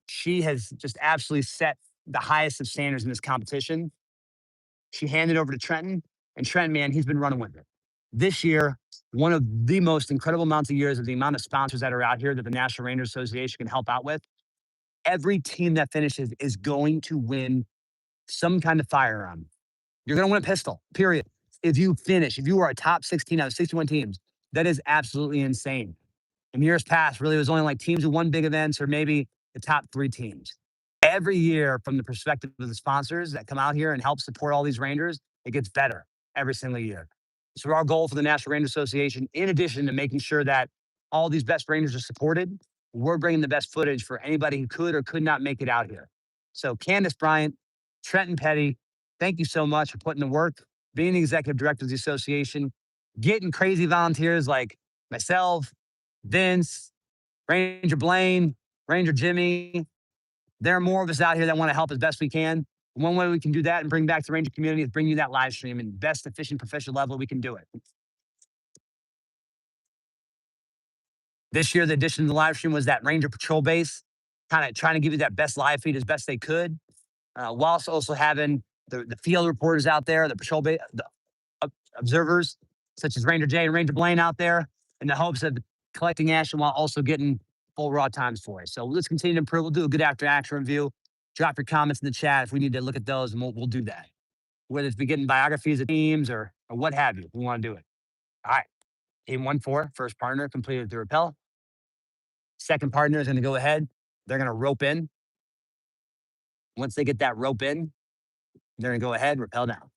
Speaker 1: She has just absolutely set the highest of standards in this competition. She handed over to Trenton, and Trenton, man, he's been running with it. This year, one of the most incredible amounts of years of the amount of sponsors that are out here that the National Ranger Association can help out with. Every team that finishes is going to win some kind of firearm. You're going to win a pistol, period. If you finish, if you are a top 16 out of 61 teams, that is absolutely insane. In years past, really, it was only like teams who won big events or maybe the top 3 teams. Every year, from the perspective of the sponsors that come out here and help support all these Rangers, it gets better every single year. So our goal for the National Ranger Association, in addition to making sure that all these best Rangers are supported, we're bringing the best footage for anybody who could or could not make it out here. So Candace Bryant, Trenton Petty, thank you so much for putting the work, being the executive director of the association. getting crazy volunteers like myself, Vince, Ranger Blaine, Ranger Jimmy. There are more of us out here that want to help as best we can. One way we can do that and bring back the Ranger community is bring you that live stream and best efficient professional level we can do it. This year, the addition to the live stream was that Ranger Patrol base, kind of trying to give you that best live feed as best they could, whilst also having the field reporters out there, the patrol base, the observers, such as Ranger Jay and Ranger Blaine out there, in the hopes of collecting action while also getting full raw times for you. So let's continue to improve. We'll do a good after action review. Drop your comments in the chat if we need to look at those, and we'll do that. Whether it's be getting biographies of teams or what have you, we want to do it. All right. Team 1-4, first partner completed the repel. Second partner is going to go ahead. They're going to rope in. Once they get that rope in, they're going to go ahead, rappel down.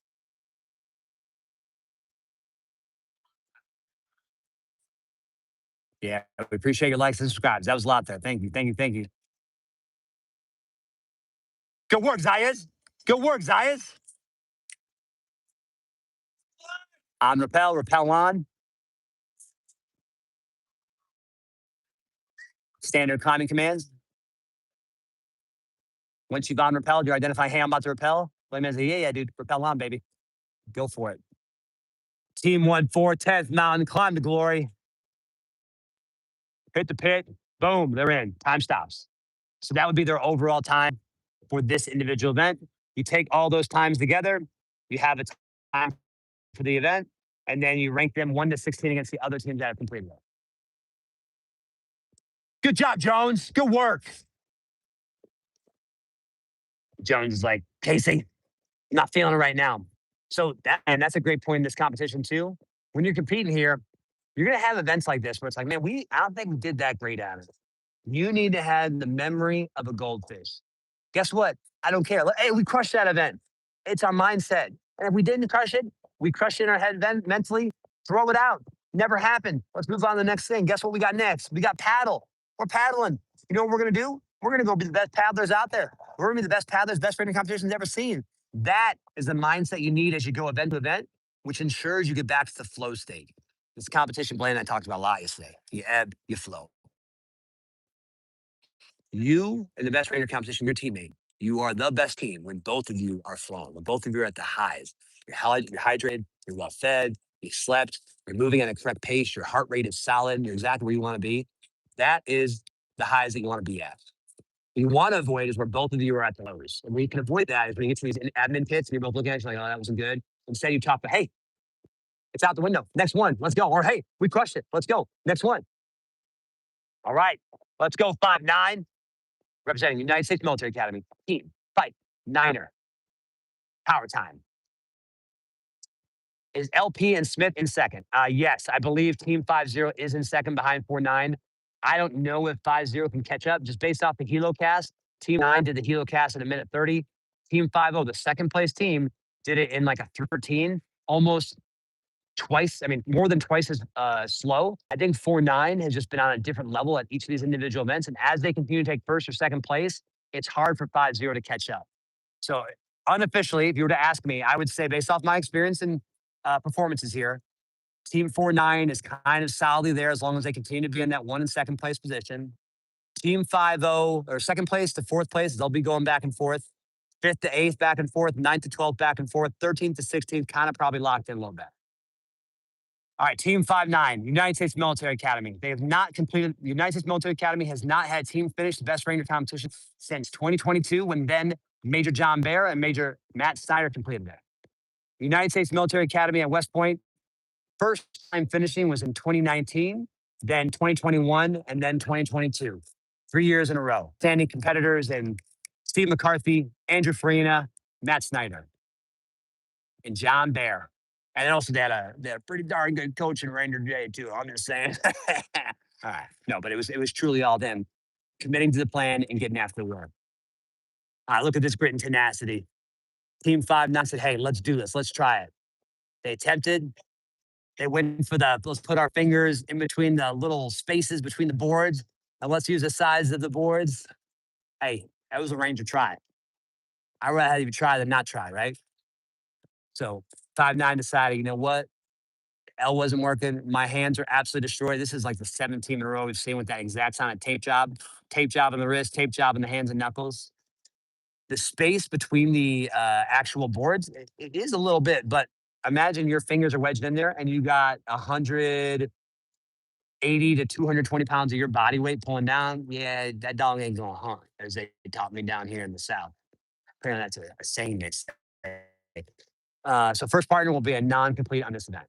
Speaker 1: Yeah, we appreciate your likes and subscribes. That was a lot there. Thank you, thank you, thank you. Good work, Zayas. Good work, Zayas. On rappel, rappel on. Standard climbing commands. Once you've on rappelled, you identify, hey, I'm about to rappel. Let me say, yeah, dude, rappel on, baby. Go for it. Team 1-4, 10th mountain, climb to glory. Hit the pit, boom, they're in. Time stops. So that would be their overall time for this individual event. You take all those times together, you have a time for the event, and then you rank them 1 to 16 against the other teams that have completed it. Good job, Jones. Good work. Jones is like, Casey, I'm not feeling it right now. So that's a great point in this competition too. When you're competing here, you're gonna have events like this where it's like, man, I don't think we did that great at it. You need to have the memory of a goldfish. Guess what? I don't care. Hey, we crushed that event. It's our mindset. And if we didn't crush it, we crushed it in our head mentally, throw it out. Never happened. Let's move on to the next thing. Guess what we got next? We got paddle. We're paddling. You know what we're going to do? We're going to go be the best paddlers out there. We're going to be the best paddlers, best training competitions ever seen. That is the mindset you need as you go event to event, which ensures you get back to the flow state. This competition, Blaine and I talked about a lot yesterday. You ebb, you flow. You and the best trainer competition, your teammate, you are the best team when both of you are flowing, when both of you are at the highs. You're hydrated, you're well fed, you slept, you're moving at a correct pace, your heart rate is solid, you're exactly where you want to be. That is the highs that you want to be at. What you want to avoid is where both of you are at the lows. And where you can avoid that is when you get to these admin pits and you're both looking at each other like, oh, that wasn't good. Instead, you talk about, hey, it's out the window. Next one, let's go. Or hey, we crushed it. Let's go. Next one. All right, let's go 5-9. Representing United States Military Academy, team, fight, Niner. Power time. Is LP and Smith in second? Yes, I believe Team 5-0 is in second behind 4-9. I don't know if 5-0 can catch up just based off the Helocast. Team 9 did the Helocast in a minute 30. Team 5-0, the second place team, did it in like a 13, almost twice, more than twice as slow. I think 4-9 has just been on a different level at each of these individual events. And as they continue to take first or second place, it's hard for 5-0 to catch up. So unofficially, if you were to ask me, I would say based off my experience and performances here, Team 4-9 is kind of solidly there as long as they continue to be in that 1 and 2nd place position. Team 5-0 or second place to 4th place, they'll be going back and forth. 5th to 8th back and forth, 9th to 12th back and forth, 13th to 16th kind of probably locked in a little bit. All right, Team 5-9, United States Military Academy. They have not completed, the United States Military Academy has not had a team finish the best Ranger competition since 2022 when then Major John Bear and Major Matt Snyder completed that. United States Military Academy at West Point, first time finishing was in 2019, then 2021, and then 2022. 3 years in a row. Standing competitors and Steve McCarthy, Andrew Farina, Matt Snyder, and John Bear. And then also they had a pretty darn good coach in Ranger J too. I'm just saying. All right. No, but it was truly all them committing to the plan and getting after the work. All right, look at this grit and tenacity. Team 5-9 said, hey, let's do this. Let's try it. They attempted. They went for let's put our fingers in between the little spaces between the boards and let's use the size of the boards. Hey, that was a Ranger try. I'd rather have you try than not try, right? So 5-9 decided, you know what? L wasn't working. My hands are absolutely destroyed. This is like the seventh team in a row we've seen with that exact sound of tape job on the wrist, tape job in the hands and knuckles. The space between the actual boards, it is a little bit, but imagine your fingers are wedged in there and you got 180 to 220 pounds of your body weight pulling down. Yeah, that dog ain't going to hunt, as they taught me down here in the South. Apparently, that's a saying they say. So, first partner will be a non complete on this event.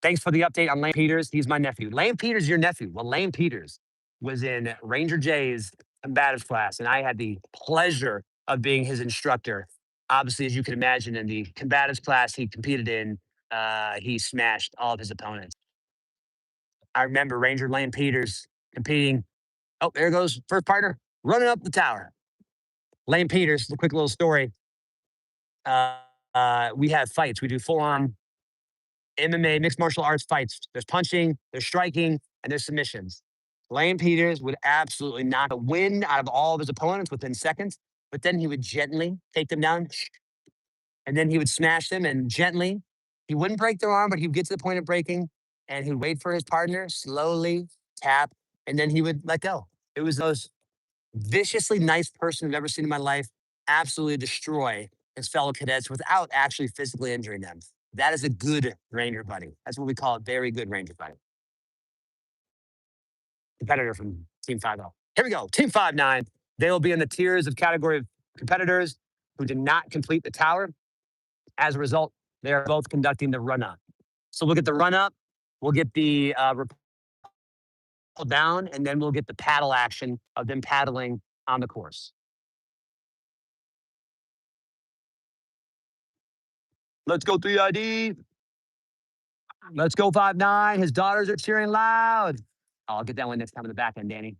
Speaker 1: Thanks for the update on Lane Peters. He's my nephew. Lane Peters is your nephew. Well, Lane Peters was in Ranger Jay's combatives class, and I had the pleasure of being his instructor. Obviously, as you can imagine, in the combatives class he competed in, he smashed all of his opponents. I remember Ranger Lane Peters competing. Oh, there goes first partner running up the tower. Lane Peters, a quick little story. Uh, we have fights. We do full on MMA, mixed martial arts fights. There's punching, there's striking, and there's submissions. Lane Peters would absolutely knock a win out of all of his opponents within seconds, but then he would gently take them down, and then he would smash them and gently. He wouldn't break their arm, but he would get to the point of breaking, and he'd wait for his partner, slowly tap, and then he would let go. It was the most viciously nice person I've ever seen in my life. Absolutely destroy his fellow cadets without actually physically injuring them. That is a good Ranger buddy. That's what we call a very good Ranger buddy. Competitor from Team 5-0. Here we go. Team 5-9. They will be in the tiers of category of competitors who did not complete the tower. As a result, they are both conducting the run up. So we'll get the run up, we'll get the rappel down, and then we'll get the paddle action of them paddling on the course. Let's go 3ID. Let's go 5-9. His daughters are cheering loud. I'll get that one next time in the back end, Danny.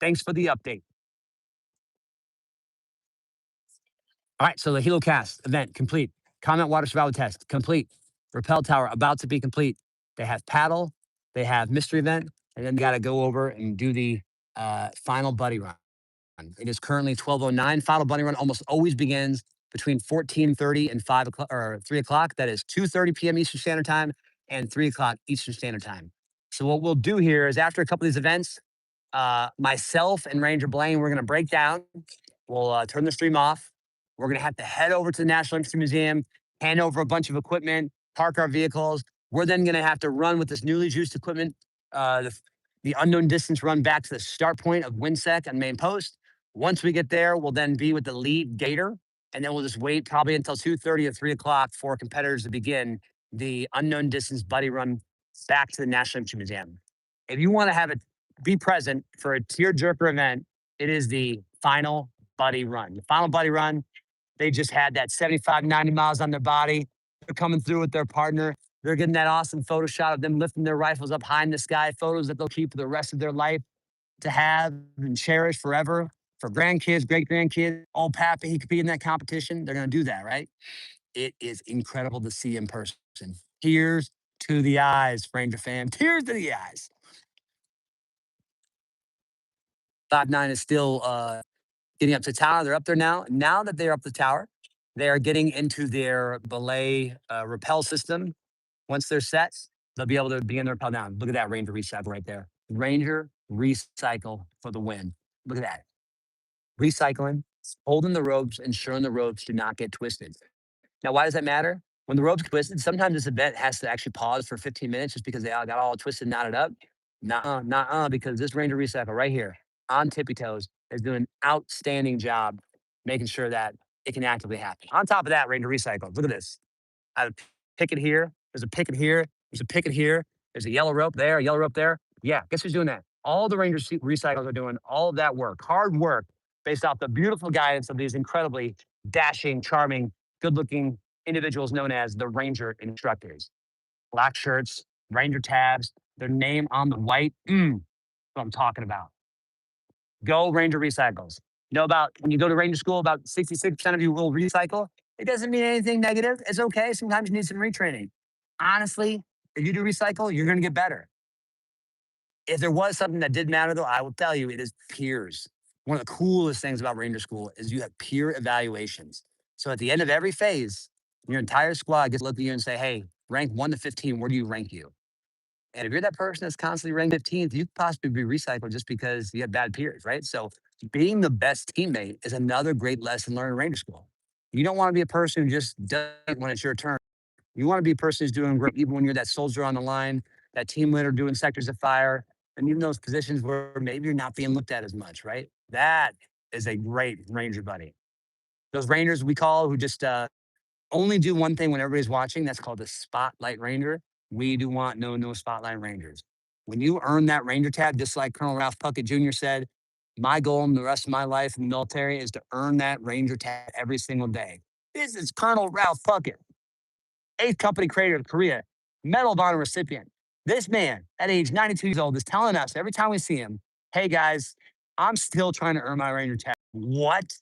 Speaker 1: Thanks for the update. All right, so the Helocast event complete. Comment water survival test complete. Rappel tower about to be complete. They have paddle, they have mystery event, and then they got to go over and do the final buddy run. It is currently 12:09. Final buddy run almost always begins between 14:30 and 5 o'clock or 3 o'clock. That is 2:30 p.m. Eastern Standard Time and 3 o'clock Eastern Standard Time. So what we'll do here is after a couple of these events, myself and Ranger Blaine, we're going to break down. We'll turn the stream off. We're going to have to head over to the National Infantry Museum, hand over a bunch of equipment, park our vehicles. We're then going to have to run with this newly juiced equipment, the unknown distance run back to the start point of WinSec on main post. Once we get there, we'll then be with the lead gator, and then we'll just wait probably until 2:30 or 3 o'clock for competitors to begin the unknown distance buddy run back to the National Infantry Museum. If you want to have it be present for a tearjerker event, it is the final buddy run. The final buddy run, they just had that 75, 90 miles on their body. They're coming through with their partner. They're getting that awesome photo shot of them lifting their rifles up high in the sky, photos that they'll keep for the rest of their life to have and cherish forever for grandkids, great grandkids. Old Pappy, he could be in that competition. They're going to do that, right? It is incredible to see in person. Tears to the eyes, Ranger fam. Tears to the eyes. 5-9 is still getting up to the tower. They're up there now. Now that they're up the tower, they are getting into their belay rappel system. Once they're set, they'll be able to begin their rappel down. Look at that Ranger recycle right there. Ranger recycle for the win. Look at that. Recycling, holding the ropes, ensuring the ropes do not get twisted. Now, why does that matter? When the ropes get twisted, sometimes this event has to actually pause for 15 minutes just because they all got all twisted and knotted up. Nuh-uh, because this Ranger recycle right here on tippy toes is doing an outstanding job making sure that it can actively happen. On top of that, Ranger recycle, look at this. I have a picket here. There's a picket here. There's a picket here. There's a yellow rope there, a yellow rope there. Yeah, guess who's doing that? All the Ranger recycles are doing all of that work, hard work, based off the beautiful guidance of these incredibly dashing, charming, good-looking individuals known as the Ranger instructors. Black shirts, Ranger tabs, their name on the white. What I'm talking about. Go Ranger recycles. You know about when you go to Ranger school, about 66% of you will recycle. It doesn't mean anything negative. It's okay. Sometimes you need some retraining. Honestly, if you do recycle, you're going to get better. If there was something that did matter, though, I will tell you, it is peers. One of the coolest things about Ranger School is you have peer evaluations. So at the end of every phase, Your entire squad gets to look at you and say, hey, rank 1 to 15, where do you rank you? And if you're that person that's constantly ranked 15th, you could possibly be recycled just because you have bad peers, right? So being the best teammate is another great lesson learned in Ranger School. You don't want to be a person who just does it when it's your turn. You want to be a person who's doing great even when you're that soldier on the line, that team leader doing sectors of fire, and even those positions where maybe you're not being looked at as much, right? That is a great Ranger buddy. Those Rangers we call who just only do one thing when everybody's watching. That's called the Spotlight Ranger. We do want no Spotlight Rangers. When you earn that Ranger tab, just like Colonel Ralph Puckett Jr. said, my goal in the rest of my life in the military is to earn that Ranger tab every single day. This is Colonel Ralph Puckett, 8th Company Creator of Korea, Medal of Honor recipient. This man, at age 92 years old, is telling us every time we see him, hey guys, I'm still trying to earn my Ranger tab. What?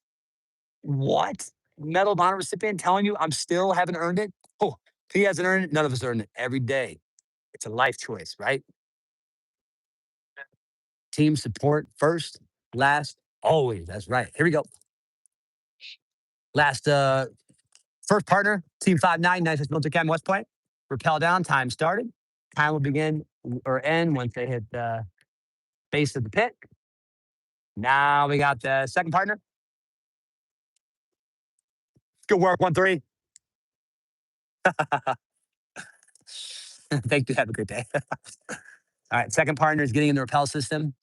Speaker 1: What? Medal of Honor recipient telling you I'm still haven't earned it? Oh, he hasn't earned it. None of us earn it every day. It's a life choice, right? Team support first, last, always. That's right. Here we go. Last, first partner, Team 5-9, Nicest Military Academy, West Point. Rappel down, time started. Time will begin or end once they hit the base of the pit. Now we got the second partner. Good work, 1-3. Thank you. Have a good day. All right, second partner is getting in the rappel system.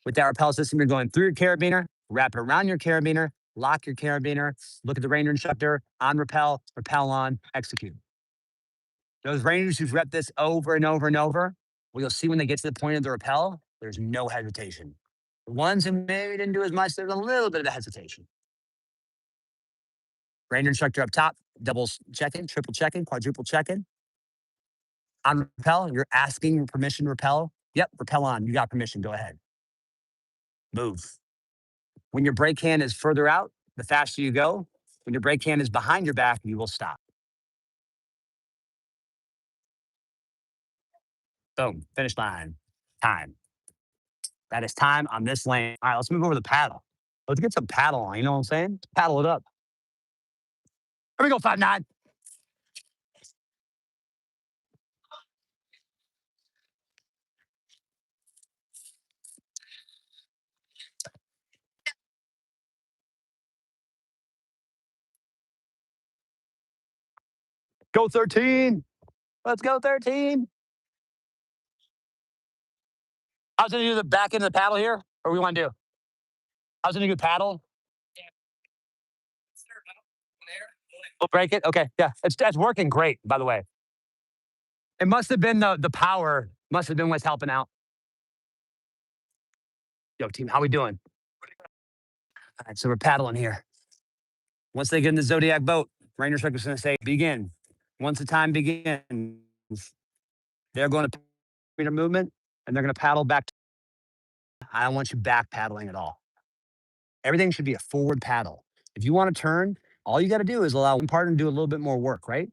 Speaker 1: With that rappel system, you're going through your carabiner, wrap it around your carabiner, lock your carabiner, look at the Ranger instructor, on rappel on, execute. Those Rangers who've repped this over and over and over, well, you'll see when they get to the point of the rappel, there's no hesitation. The ones who maybe didn't do as much, there's a little bit of a hesitation. Ranger instructor up top, double checking, triple checking, quadruple checking. On rappel, you're asking permission to rappel. Yep, rappel on. You got permission. Go ahead. Move. When your brake hand is further out, the faster you go. When your brake hand is behind your back, you will stop. Boom. Finish line. Time. That is time on this lane. All right, let's move over to the paddle. Let's get some paddle on. You know what I'm saying? Paddle it up. Here we go, 5-9. Go 13. Let's go 13. I was going to do the back end of the paddle here, or we want to do? I was going to do paddle. We'll break it. Okay, yeah, that's working great. By the way, it must have been the power. Must have been what's helping out. Yo, team, how we doing? All right, so we're paddling here. Once they get in the Zodiac boat, Ranger instructor's going to say, begin. Once the time begins, they're going to meter movement, and they're going to paddle back. I don't want you back paddling at all. Everything should be a forward paddle. If you want to turn, all you got to do is allow one partner to do a little bit more work, right?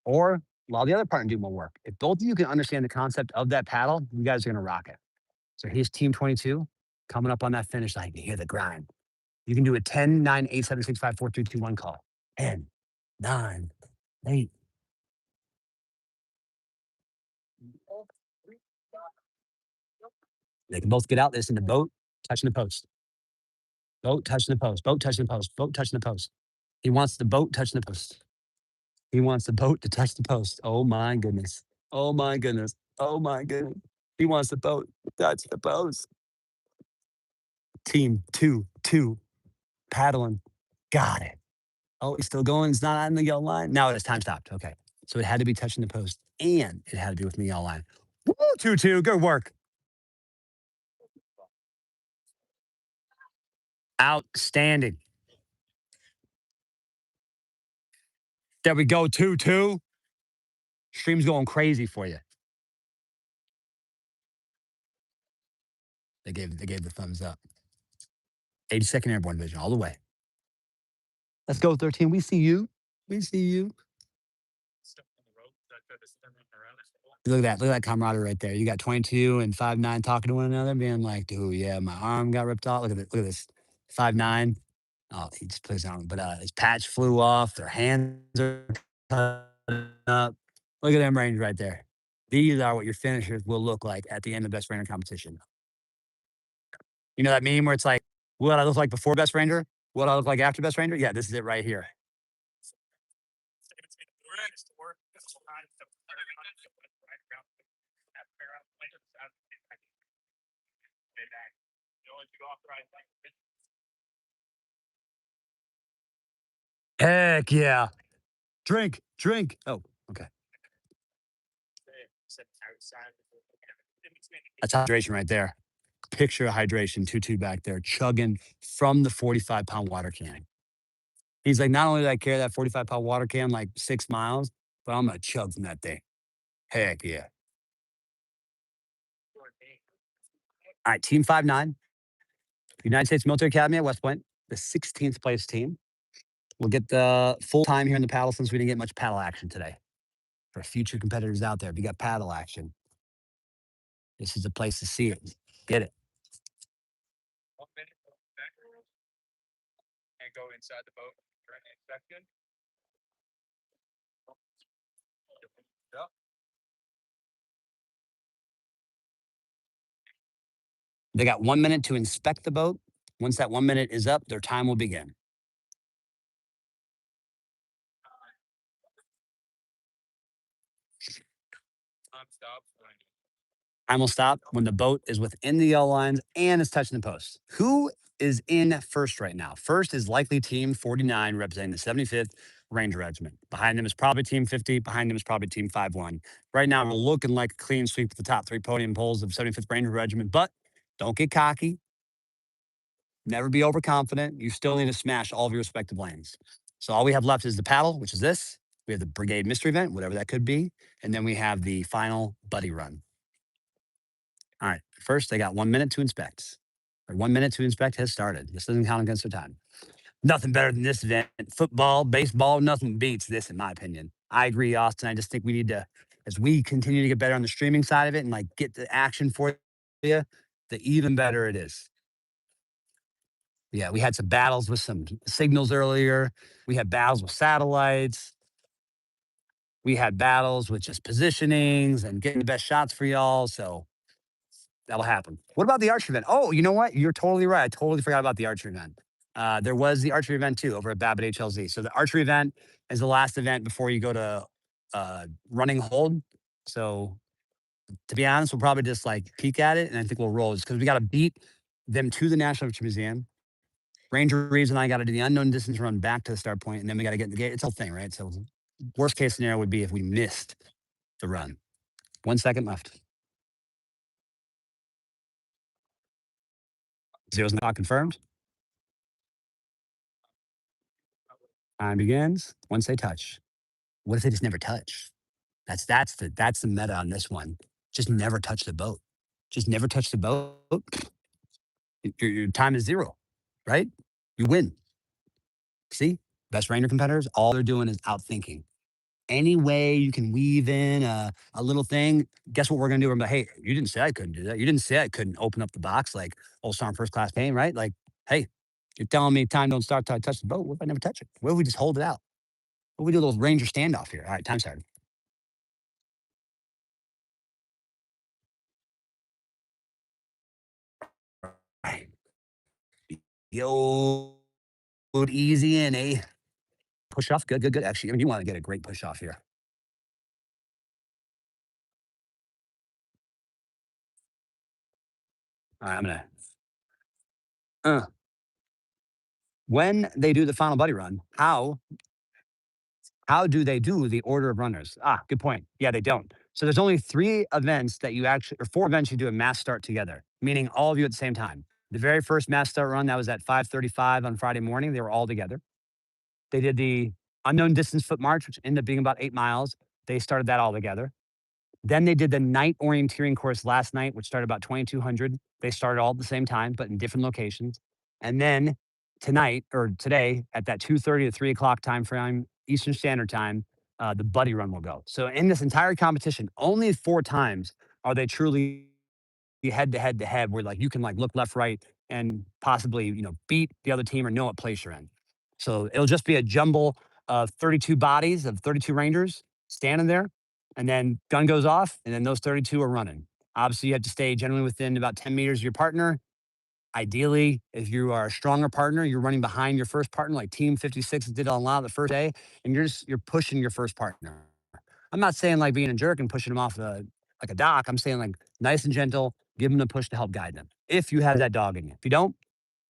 Speaker 1: Or allow the other partner to do more work. If both of you can understand the concept of that paddle, you guys are going to rock it. So here's Team 22 coming up on that finish line. You hear the grind. You can do a 10, 9, 8, 7, 6, 5, 4, 3, 2, 1 call. 10, 9, 8. They can both get out. This in the boat, touching the post. Boat touching the post. Boat touching the post. Boat touching the post. He wants the boat touching the post. He wants the boat to touch the post. Oh my goodness. Oh my goodness. Oh my goodness. He wants the boat to touch the post. Team 2-2 paddling. Got it. Oh, he's still going. It's not on the yellow line. Now it's time stopped. Okay. So it had to be touching the post and it had to be within the yellow line. Woo, 2-2. Good work. Outstanding. There we go. 2-2. Stream's going crazy for you. They gave the thumbs up. 82nd Airborne Division, all the way. Let's go, 13. We see you. We see you. Look at that. Look at that camaraderie right there. You got 22 and 5-9 talking to one another, being like, dude, yeah, my arm got ripped off. Look at this. Look at this. 5-9. Oh, he just plays on, but his patch flew off. Their hands are cut up. Look at them range right there. These are what your finishers will look like at the end of best ranger competition. You know that meme where it's like, what I look like before best ranger? What I look like after best ranger? Yeah, this is it right here. Heck yeah. Drink, drink. Oh, okay. That's hydration right there. Picture of hydration, 2 back there, chugging from the 45-pound water can. He's like, not only did I carry that 45-pound water can like 6 miles, but I'm gonna chug from that thing. Heck yeah. All right, Team 5'9", United States Military Academy at West Point, the 16th place team. We'll get the full time here in the paddle since we didn't get much paddle action today. For future competitors out there, if you got paddle action, this is the place to see it. Get it. They got 1 minute to inspect the boat. Once that 1 minute is up, their time will begin. Time will stop when the boat is within the yellow lines and is touching the post. Who is in first right now? First is likely Team 49, representing the 75th Ranger Regiment. Behind them is probably Team 50. Behind them is probably Team 51. Right now, we're looking like a clean sweep with the top 3 podium poles of 75th Ranger Regiment, but don't get cocky. Never be overconfident. You still need to smash all of your respective lanes. So all we have left is the paddle, which is this. We have the brigade mystery event, whatever that could be. And then we have the final buddy run. All right. First, they got 1 minute to inspect. Or 1 minute to inspect has started. This doesn't count against their time. Nothing better than this event. Football, baseball, nothing beats this, in my opinion. I agree, Austin. I just think we need to, as we continue to get better on the streaming side of it and like get the action for you, the even better it is. Yeah, we had some battles with some signals earlier. We had battles with satellites. We had battles with just positionings and getting the best shots for y'all. So that'll happen. What about the archery event? Oh, you know what? You're totally right. I totally forgot about the archery event. There was the archery event too over at Babbitt HLZ. So the archery event is the last event before you go to running hold. So to be honest, we'll probably just like peek at it and I think we'll roll because we got to beat them to the National Archery Museum. Ranger Reeves and I got to do the unknown distance run back to the start point, and then we got to get in the gate. It's a whole thing, right? So worst case scenario would be if we missed the run. 1 second left. Zero's not confirmed. Time begins once they touch. What if they just never touch? That's the meta on this one. Just never touch the boat. Just never touch the boat. Your time is zero, right? You win. See, best Ranger competitors, all they're doing is outthinking. Any way you can weave in a little thing, guess what we're gonna do? We're gonna be like, hey, you didn't say I couldn't do that. You didn't say I couldn't open up the box like old Storm first class pain, right? Like, hey, you're telling me time don't start till I touch the boat. What if I never touch it? What if we just hold it out? What if we do a little Ranger standoff here? All right, time started. All right. Yo, easy in, eh? Push off. Good, good, good. Actually, I mean, you want to get a great push off here. All right, I'm gonna uh, when they do the final buddy run, how do they do the order of runners? Ah, good point. Yeah, they don't. So there's only 3 events that you actually, or 4 events you do a mass start together, meaning all of you at the same time. The very first mass start run that was at 5:35 on Friday morning. They were all together. They did the unknown distance foot march, which ended up being about 8 miles. They started that all together. Then they did the night orienteering course last night, which started about 2200. They started all at the same time, but in different locations. And then tonight or today at that 2:30 to 3 o'clock time frame, Eastern Standard Time, the buddy run will go. So in this entire competition, only 4 times are they truly head to head where like you can like look left, right, and possibly, beat the other team or know what place you're in. So it'll just be a jumble of 32 bodies of 32 Rangers standing there, and then gun goes off, and then those 32 are running. Obviously, you have to stay generally within about 10 meters of your partner. Ideally, if you are a stronger partner, you're running behind your first partner, like Team 56 did on a lot the first day, and you're pushing your first partner. I'm not saying like being a jerk and pushing them off like a dock. I'm saying like nice and gentle, give them the push to help guide them. If you have that dog in you, if you don't,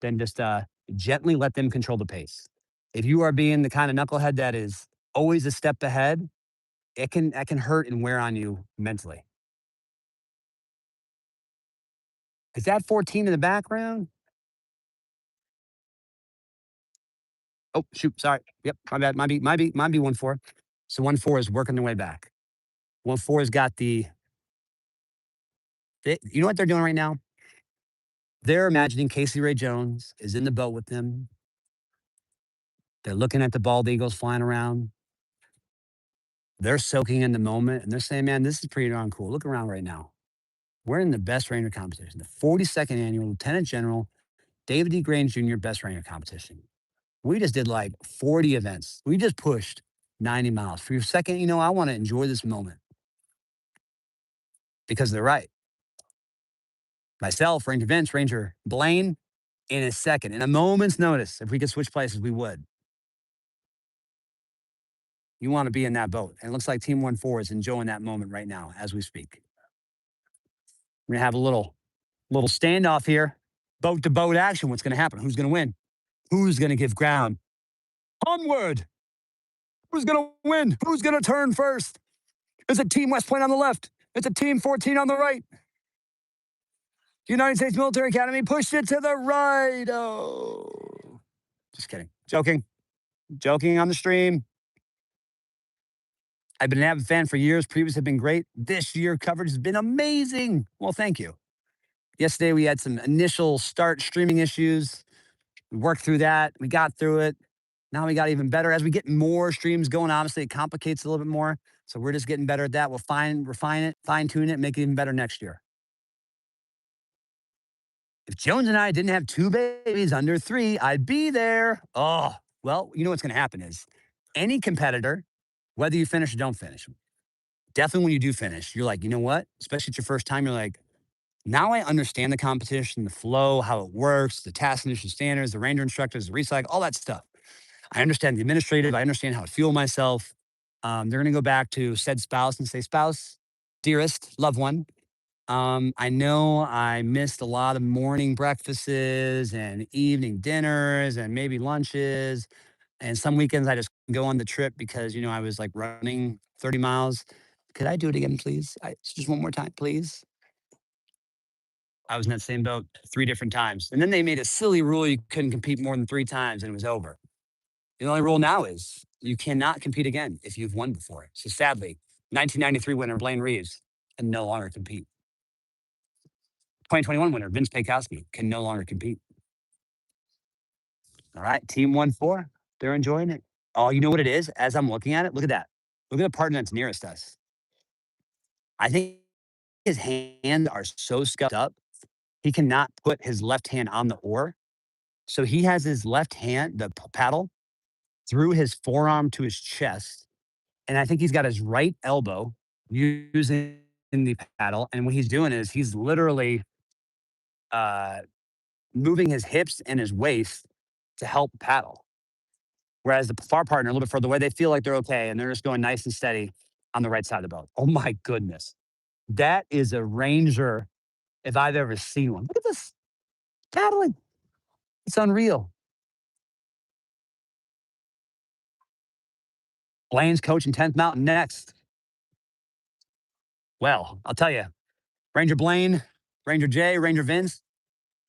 Speaker 1: then just gently let them control the pace. If you are being the kind of knucklehead that is always a step ahead, that can hurt and wear on you mentally. Is that 14 in the background? Oh, shoot. Sorry. Yep. My bad. Might be 1-4. So 1-4 is working their way back. 1-4 has got you know what they're doing right now? They're imagining Casey Ray Jones is in the boat with them. They're looking at the bald eagles flying around. They're soaking in the moment and they're saying, man, this is pretty darn cool. Look around right now. We're in the best Ranger competition, the 42nd annual Lieutenant General David D. Grange Jr. Best Ranger competition. We just did like 40 events. We just pushed 90 miles. For your second, I want to enjoy this moment because they're right. Myself, Ranger Vince, Ranger Blaine, in a second, in a moment's notice, if we could switch places, we would. You want to be in that boat. And it looks like Team 1-4 is enjoying that moment right now as we speak. We're going to have a little standoff here. Boat to boat action. What's going to happen? Who's going to win? Who's going to give ground? Onward. Who's going to win? Who's going to turn first? Is it Team West Point on the left? It's a Team 14 on the right. United States Military Academy pushed it to the right. Oh, just kidding. Joking on the stream. I've been an avid fan for years. Previous have been great. This year coverage has been amazing. Well, thank you. Yesterday we had some initial start streaming issues. We worked through that. We got through it. Now we got even better. As we get more streams going, obviously it complicates a little bit more. So we're just getting better at that. We'll refine it, fine tune it, make it even better next year. If Jones and I didn't have 2 babies under 3, I'd be there. Oh, well, you know what's going to happen is any competitor, whether you finish or don't finish, definitely when you do finish, you're like, you know what? Especially at your first time, you're like, now I understand the competition, the flow, how it works, the task initiation standards, the ranger instructors, the recycle, all that stuff. I understand the administrative. I understand how to fuel myself. They're going to go back to said spouse and say, spouse, dearest, loved one, I know I missed a lot of morning breakfasts and evening dinners and maybe lunches. And some weekends I just go on the trip because, I was like running 30 miles. Could I do it again, please? Just one more time, please. I was in that same boat 3 different times. And then they made a silly rule you couldn't compete more than 3 times and it was over. The only rule now is you cannot compete again if you've won before. So sadly, 1993 winner Blaine Reeves can no longer compete. 2021 winner Vince Pekowski can no longer compete. All right, Team 1-4, they're enjoying it. Oh, you know what it is? As I'm looking at it, look at that. Look at the partner that's nearest us. I think his hands are so scuffed up, he cannot put his left hand on the oar. So he has his left hand, the paddle, through his forearm to his chest. And I think he's got his right elbow using the paddle. And what he's doing is he's literally uh, moving his hips and his waist to help paddle. Whereas the far partner, a little bit further away, they feel like they're okay and they're just going nice and steady on the right side of the boat. Oh my goodness. That is a Ranger if I've ever seen one. Look at this paddling. It's unreal. Blaine's coaching 10th Mountain next. Well, I'll tell you, Ranger Blaine, Ranger Jay, Ranger Vince,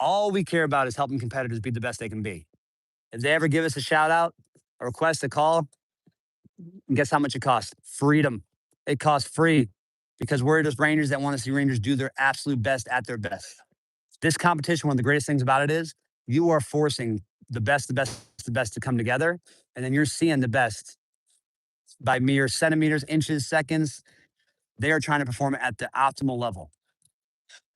Speaker 1: all we care about is helping competitors be the best they can be. If they ever give us a shout out, a request, a call, and guess how much it costs? Freedom. It costs free because we're just Rangers that want to see Rangers do their absolute best at their best. This competition, one of the greatest things about it is you are forcing the best to come together. And then you're seeing the best by mere centimeters, inches, seconds. They are trying to perform at the optimal level.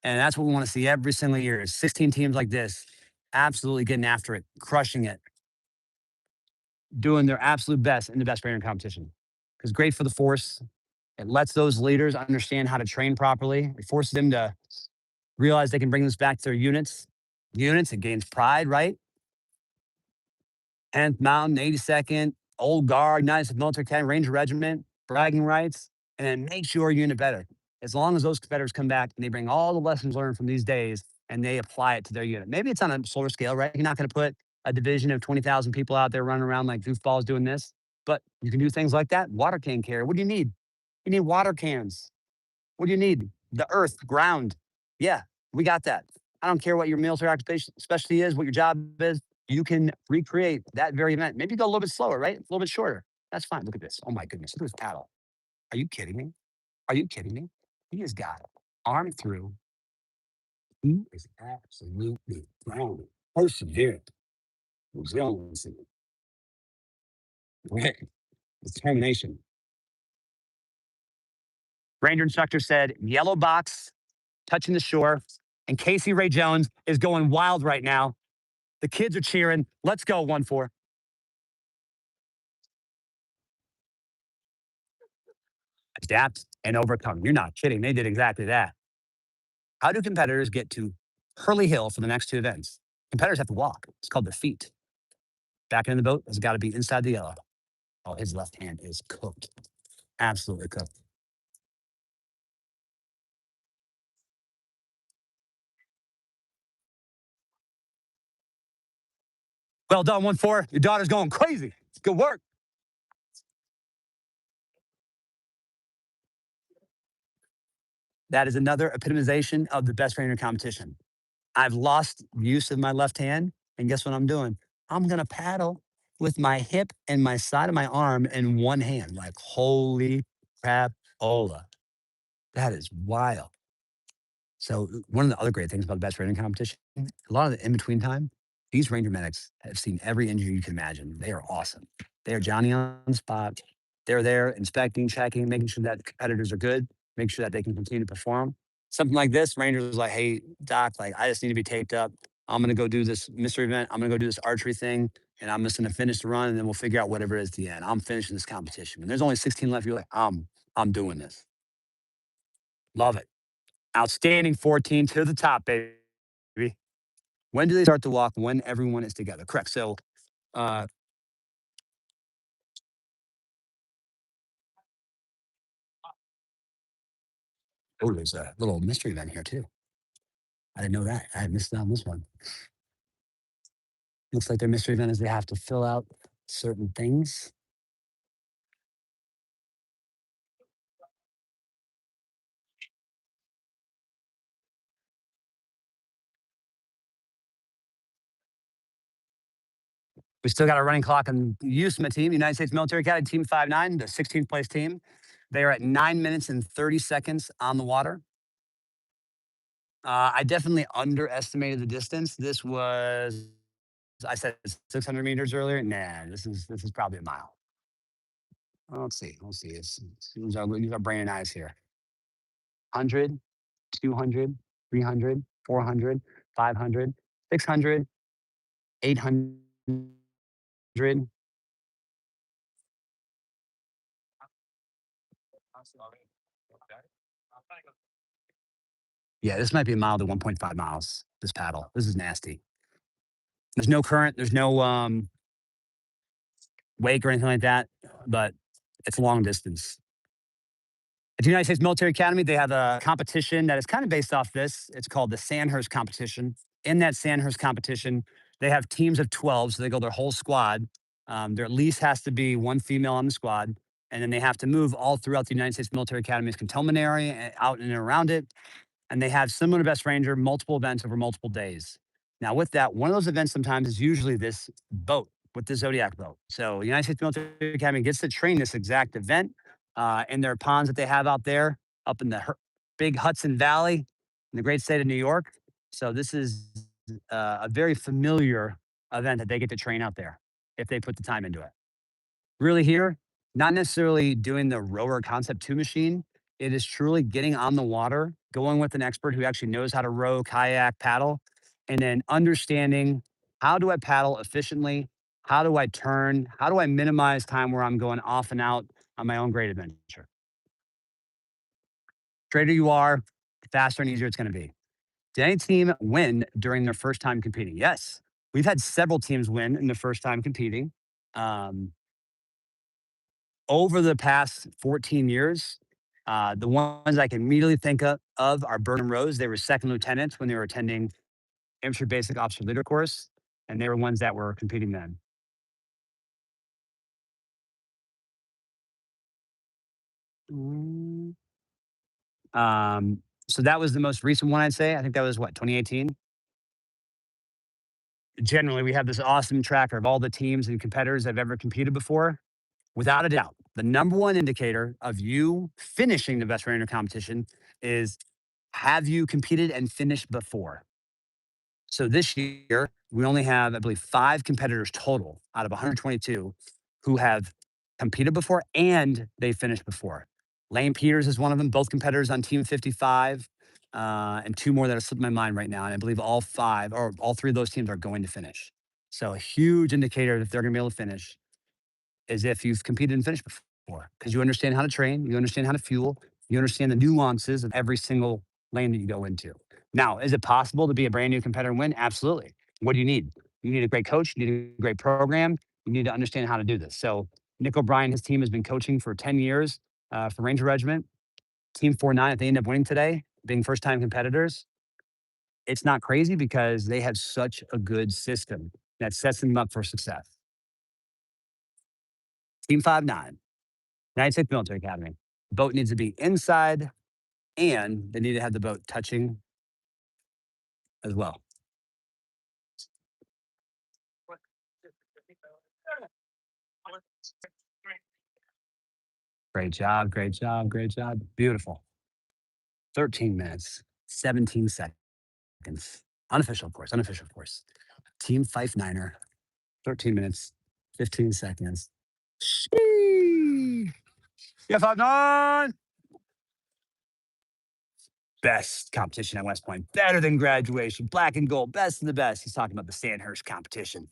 Speaker 1: And that's what we want to see every single year is 16 teams like this absolutely getting after it, crushing it, doing their absolute best in the best trainer competition. Because great for the force. It lets those leaders understand how to train properly. It forces them to realize they can bring this back to their units. Units, it gains pride, right? 10th Mountain, 82nd, Old Guard, United States Military Academy, Ranger Regiment, bragging rights, and then makes your unit better. As long as those competitors come back and they bring all the lessons learned from these days and they apply it to their unit. Maybe it's on a solar scale, right? You're not going to put a division of 20,000 people out there running around like goofballs doing this, but you can do things like that. Water can carrier. What do you need? You need water cans. What do you need? The earth, ground. Yeah, we got that. I don't care what your military occupation specialty is, what your job is. You can recreate that very event. Maybe go a little bit slower, right? A little bit shorter. That's fine. Look at this. Oh my goodness. Look at this paddle. Are you kidding me? Are you kidding me? He has got arm through. He is absolutely grounded, perseverant, resiliency, grit, determination. Ranger instructor said, yellow box touching the shore. And Casey Ray Jones is going wild right now. The kids are cheering. Let's go, 1-4. Adapt and overcome. You're not kidding. They did exactly that. How do competitors get to Hurley Hill for the next two events? Competitors have to walk. It's called the feet. Back in the boat has got to be inside the yellow. Oh, his left hand is cooked. Absolutely cooked. Well done, 1-4. Your daughter's going crazy. Good work. That is another epitomization of the best trainer competition. I've lost use of my left hand. And guess what I'm doing? I'm going to paddle with my hip and my side of my arm in one hand. Like, holy crap, Ola. That is wild. So, one of the other great things about the best training competition, a lot of the in between time, these ranger medics have seen every injury you can imagine. They are awesome. They are Johnny on the spot. They're there inspecting, checking, making sure that the competitors are good, make sure that they can continue to perform. Something like this, Rangers was like, hey, Doc, like, I just need to be taped up. I'm going to go do this mystery event. I'm going to go do this archery thing, and I'm just going to finish the run, and then we'll figure out whatever it is at the end. I'm finishing this competition. When there's only 16 left, you're like, I'm doing this. Love it. Outstanding 14 to the top, baby. When do they start to walk? When everyone is together. Correct. So, uh, oh, there's a little mystery event here too. I didn't know that. I had missed out on this one. Looks like their mystery event is they have to fill out certain things. We still got a running clock on USMA team, United States Military Academy, Team 5-9, the 16th place team. They are at 9 minutes and 30 seconds on the water. I definitely underestimated the distance. This was, I said 600 meters earlier. Nah, this is probably a mile. Let's see. Let's see. Use our brain and eyes here. 100, 200, 300, 400, 500, 600, 800. Yeah, this might be a mile to 1.5 miles. This paddle. This is nasty. There's no current. There's no wake or anything like that, but it's long distance. At the United States Military Academy, they have a competition that is kind of based off this. It's called the Sandhurst competition. In that Sandhurst competition, they have teams of 12, so they go their whole squad. There at least has to be one female on the squad, and then they have to move all throughout the United States Military Academy's cantonment area, out and around it. And they have similar to Best Ranger, multiple events over multiple days. Now, with that, one of those events sometimes is usually this boat with the Zodiac boat. So, the United States Military Academy gets to train this exact event in their ponds that they have out there up in the big Hudson Valley in the great state of New York. So, this is a very familiar event that they get to train out there if they put the time into it. Really, here, not necessarily doing the rower concept two machine. It is truly getting on the water, going with an expert who actually knows how to row, kayak, paddle, and then understanding how do I paddle efficiently? How do I turn? How do I minimize time where I'm going off and out on my own great adventure? Straighter you are, faster and easier it's going to be. Did any team win during their first time competing? Yes. We've had several teams win in the first time competing. Um, Over the past 14 years, the ones I can immediately think of are Burnham Rose. They were second lieutenants when they were attending Infantry Basic Officer Leader course, and they were ones that were competing then. Mm. So that was the most recent one, I'd say. I think that was what, 2018? Generally, we have this awesome tracker of all the teams and competitors that have ever competed before. Without a doubt, the number one indicator of you finishing the best Ranger competition is, have you competed and finished before? So this year, we only have, I believe, 5 competitors total out of 122 who have competed before and they finished before. Lane Peters is one of them, both competitors on Team 55, and 2 more that are slipping my mind right now. And I believe all 5 or all 3 of those teams are going to finish. So a huge indicator that they're going to be able to finish is if you've competed and finished before, because you understand how to train, you understand how to fuel, you understand the nuances of every single lane that you go into. Now, is it possible to be a brand new competitor and win? Absolutely. What do you need? You need a great coach, you need a great program, you need to understand how to do this. So, Nick O'Brien, his team has been coaching for 10 years for Ranger Regiment. Team 49, if they end up winning today, being first time competitors, it's not crazy because they have such a good system that sets them up for success. Team 59. United States Military Academy. Boat needs to be inside and they need to have the boat touching as well. Great job, great job, great job. Beautiful. 13 minutes, 17 seconds. Unofficial, of course, unofficial, of course. Team Fife Niner, 13 minutes, 15 seconds. Sheesh. Yeah, 5-9. Best competition at West Point. Better than graduation. Black and gold. Best of the best. He's talking about the Sandhurst competition.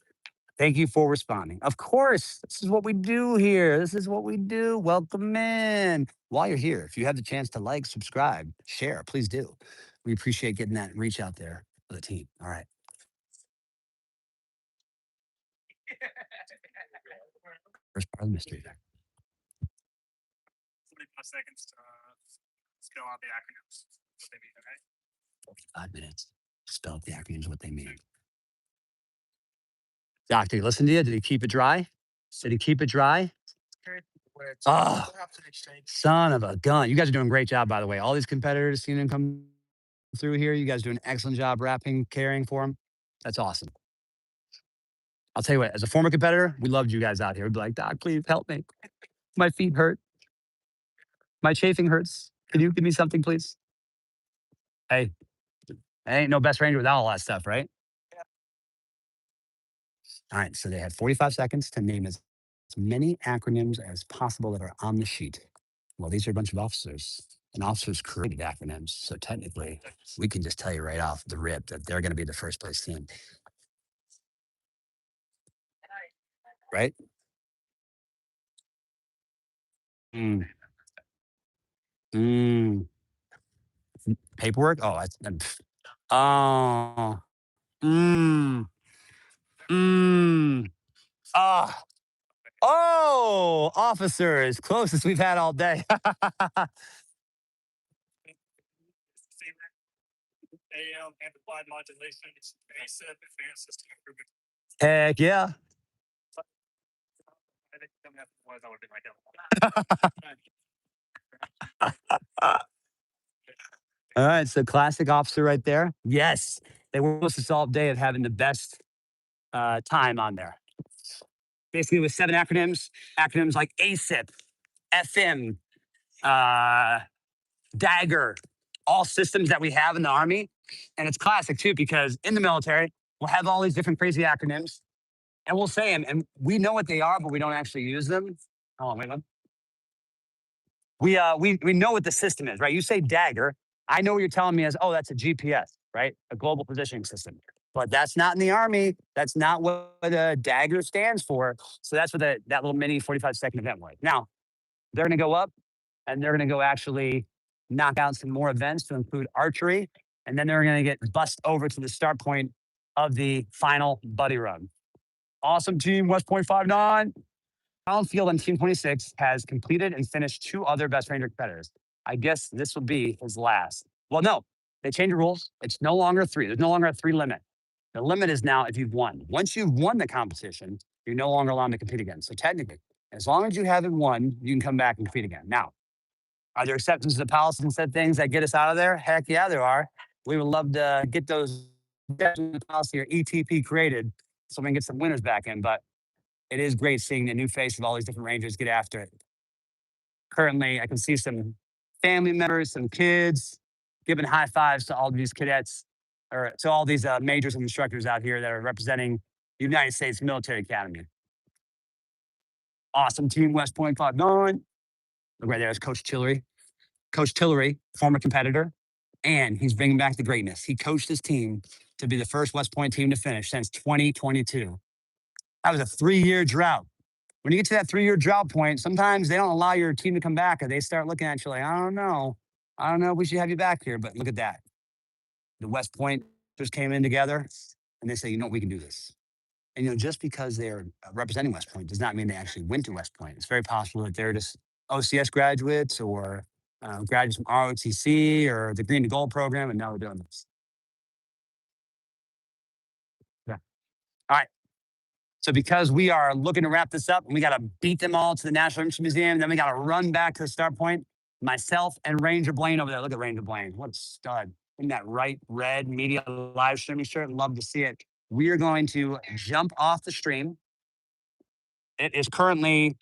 Speaker 1: Thank you for responding. Of course, this is what we do here. This is what we do. Welcome in. While you're here, if you have the chance to like, subscribe, share, please do. We appreciate getting that reach out there for the team. All right. First part of the mystery there.
Speaker 3: 45 seconds to spell out the acronyms. What they mean, okay?
Speaker 1: 5 minutes. Spell out the acronyms, what they mean. Doc, did he listen to you? Did he keep it dry? Did he keep it dry? Oh, son of a gun. You guys are doing a great job, by the way. All these competitors, seeing them come through here. You guys do an excellent job wrapping, caring for them. That's awesome. I'll tell you what, as a former competitor, we loved you guys out here. We'd be like, Doc, please help me. My feet hurt. My chafing hurts. Can you give me something, please? Hey, ain't no best ranger without all that stuff, right? All right, so they had 45 seconds to name as many acronyms as possible that are on the sheet. Well, these are a bunch of officers, and officers created acronyms. So technically, we can just tell you right off the rip that they're going to be the first place team. Right? Mm. Mm. Paperwork? Oh, oh. Mm. Mm. Ah. Oh, officers, closest we've had all day.
Speaker 3: AM amplified modulation, ASIP, advanced system improvement.
Speaker 1: Heck yeah.
Speaker 3: I think I'm gonna have to was I would be my
Speaker 1: All right, so classic officer right there. Yes, they were almost a solid day of having the best time on there. Basically, with 7 acronyms, acronyms like ASIP, FM, Dagger, all systems that we have in the Army. And it's classic too, because in the military, we'll have all these different crazy acronyms and we'll say them and we know what they are, but we don't actually use them. Hold on, wait, what? We know what the system is, right? You say Dagger. I know what you're telling me is, oh, that's a GPS, right? A global positioning system. But that's not in the Army. That's not what a dagger stands for. So that's what that little mini 45-second event was. Now, they're going to go up and they're going to go actually knock out some more events to include archery. And then they're going to get bussed over to the start point of the final buddy run. Awesome team, West Point 5-9. Colin Field on Team 26 has completed and finished 2 other Best Ranger competitors. I guess this will be his last. Well, no, they changed the rules. It's no longer 3. There's no longer a 3 limit. The limit is now if you've won. Once you've won the competition, you're no longer allowed to compete again. So technically, as long as you haven't won, you can come back and compete again. Now, are there exceptions to the policy and said things that get us out of there? Heck yeah, there are. We would love to get those exceptions to the policy or ETP created so we can get some winners back in. But it is great seeing the new face of all these different Rangers get after it. Currently, I can see some family members, some kids giving high fives to all these cadets or to all these majors and instructors out here that are representing the United States Military Academy. Awesome team, West Point 5-9. Look right there is Coach Tillery. Coach Tillery, former competitor, and he's bringing back the greatness. He coached his team to be the first West Point team to finish since 2022. That was a 3-year drought. When you get to that 3-year drought point, sometimes they don't allow your team to come back or they start looking at you like, I don't know if we should have you back here, but look at that. The West Point just came in together and they say, you know, we can do this. And, you know, just because they're representing West Point does not mean they actually went to West Point. It's very possible that they're just OCS graduates or graduates from ROTC or the Green to Gold program, and now they're doing this. Yeah. All right. So because we are looking to wrap this up and we got to beat them all to the National Infantry Museum, then we got to run back to the start point. Myself and Ranger Blaine over there. Look at Ranger Blaine. What a stud. In that right red media live streaming shirt. Love to see it. We are going to jump off the stream. It is currently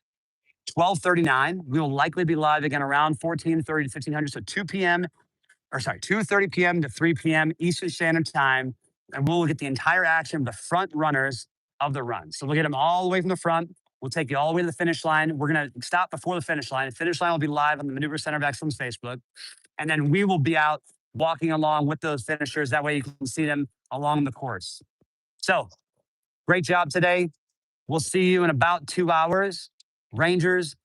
Speaker 1: 12:39. We will likely be live again around 14:30 to 1500. So 2:30 p.m. to 3 p.m. Eastern Standard Time. And we'll get the entire action of the front runners of the run. So we'll get them all the way from the front. We'll take you all the way to the finish line. We're going to stop before the finish line. The finish line will be live on the Maneuver Center of Excellence Facebook. And then we will be out walking along with those finishers. That way you can see them along the course. So great job today. We'll see you in about 2 hours. Rangers,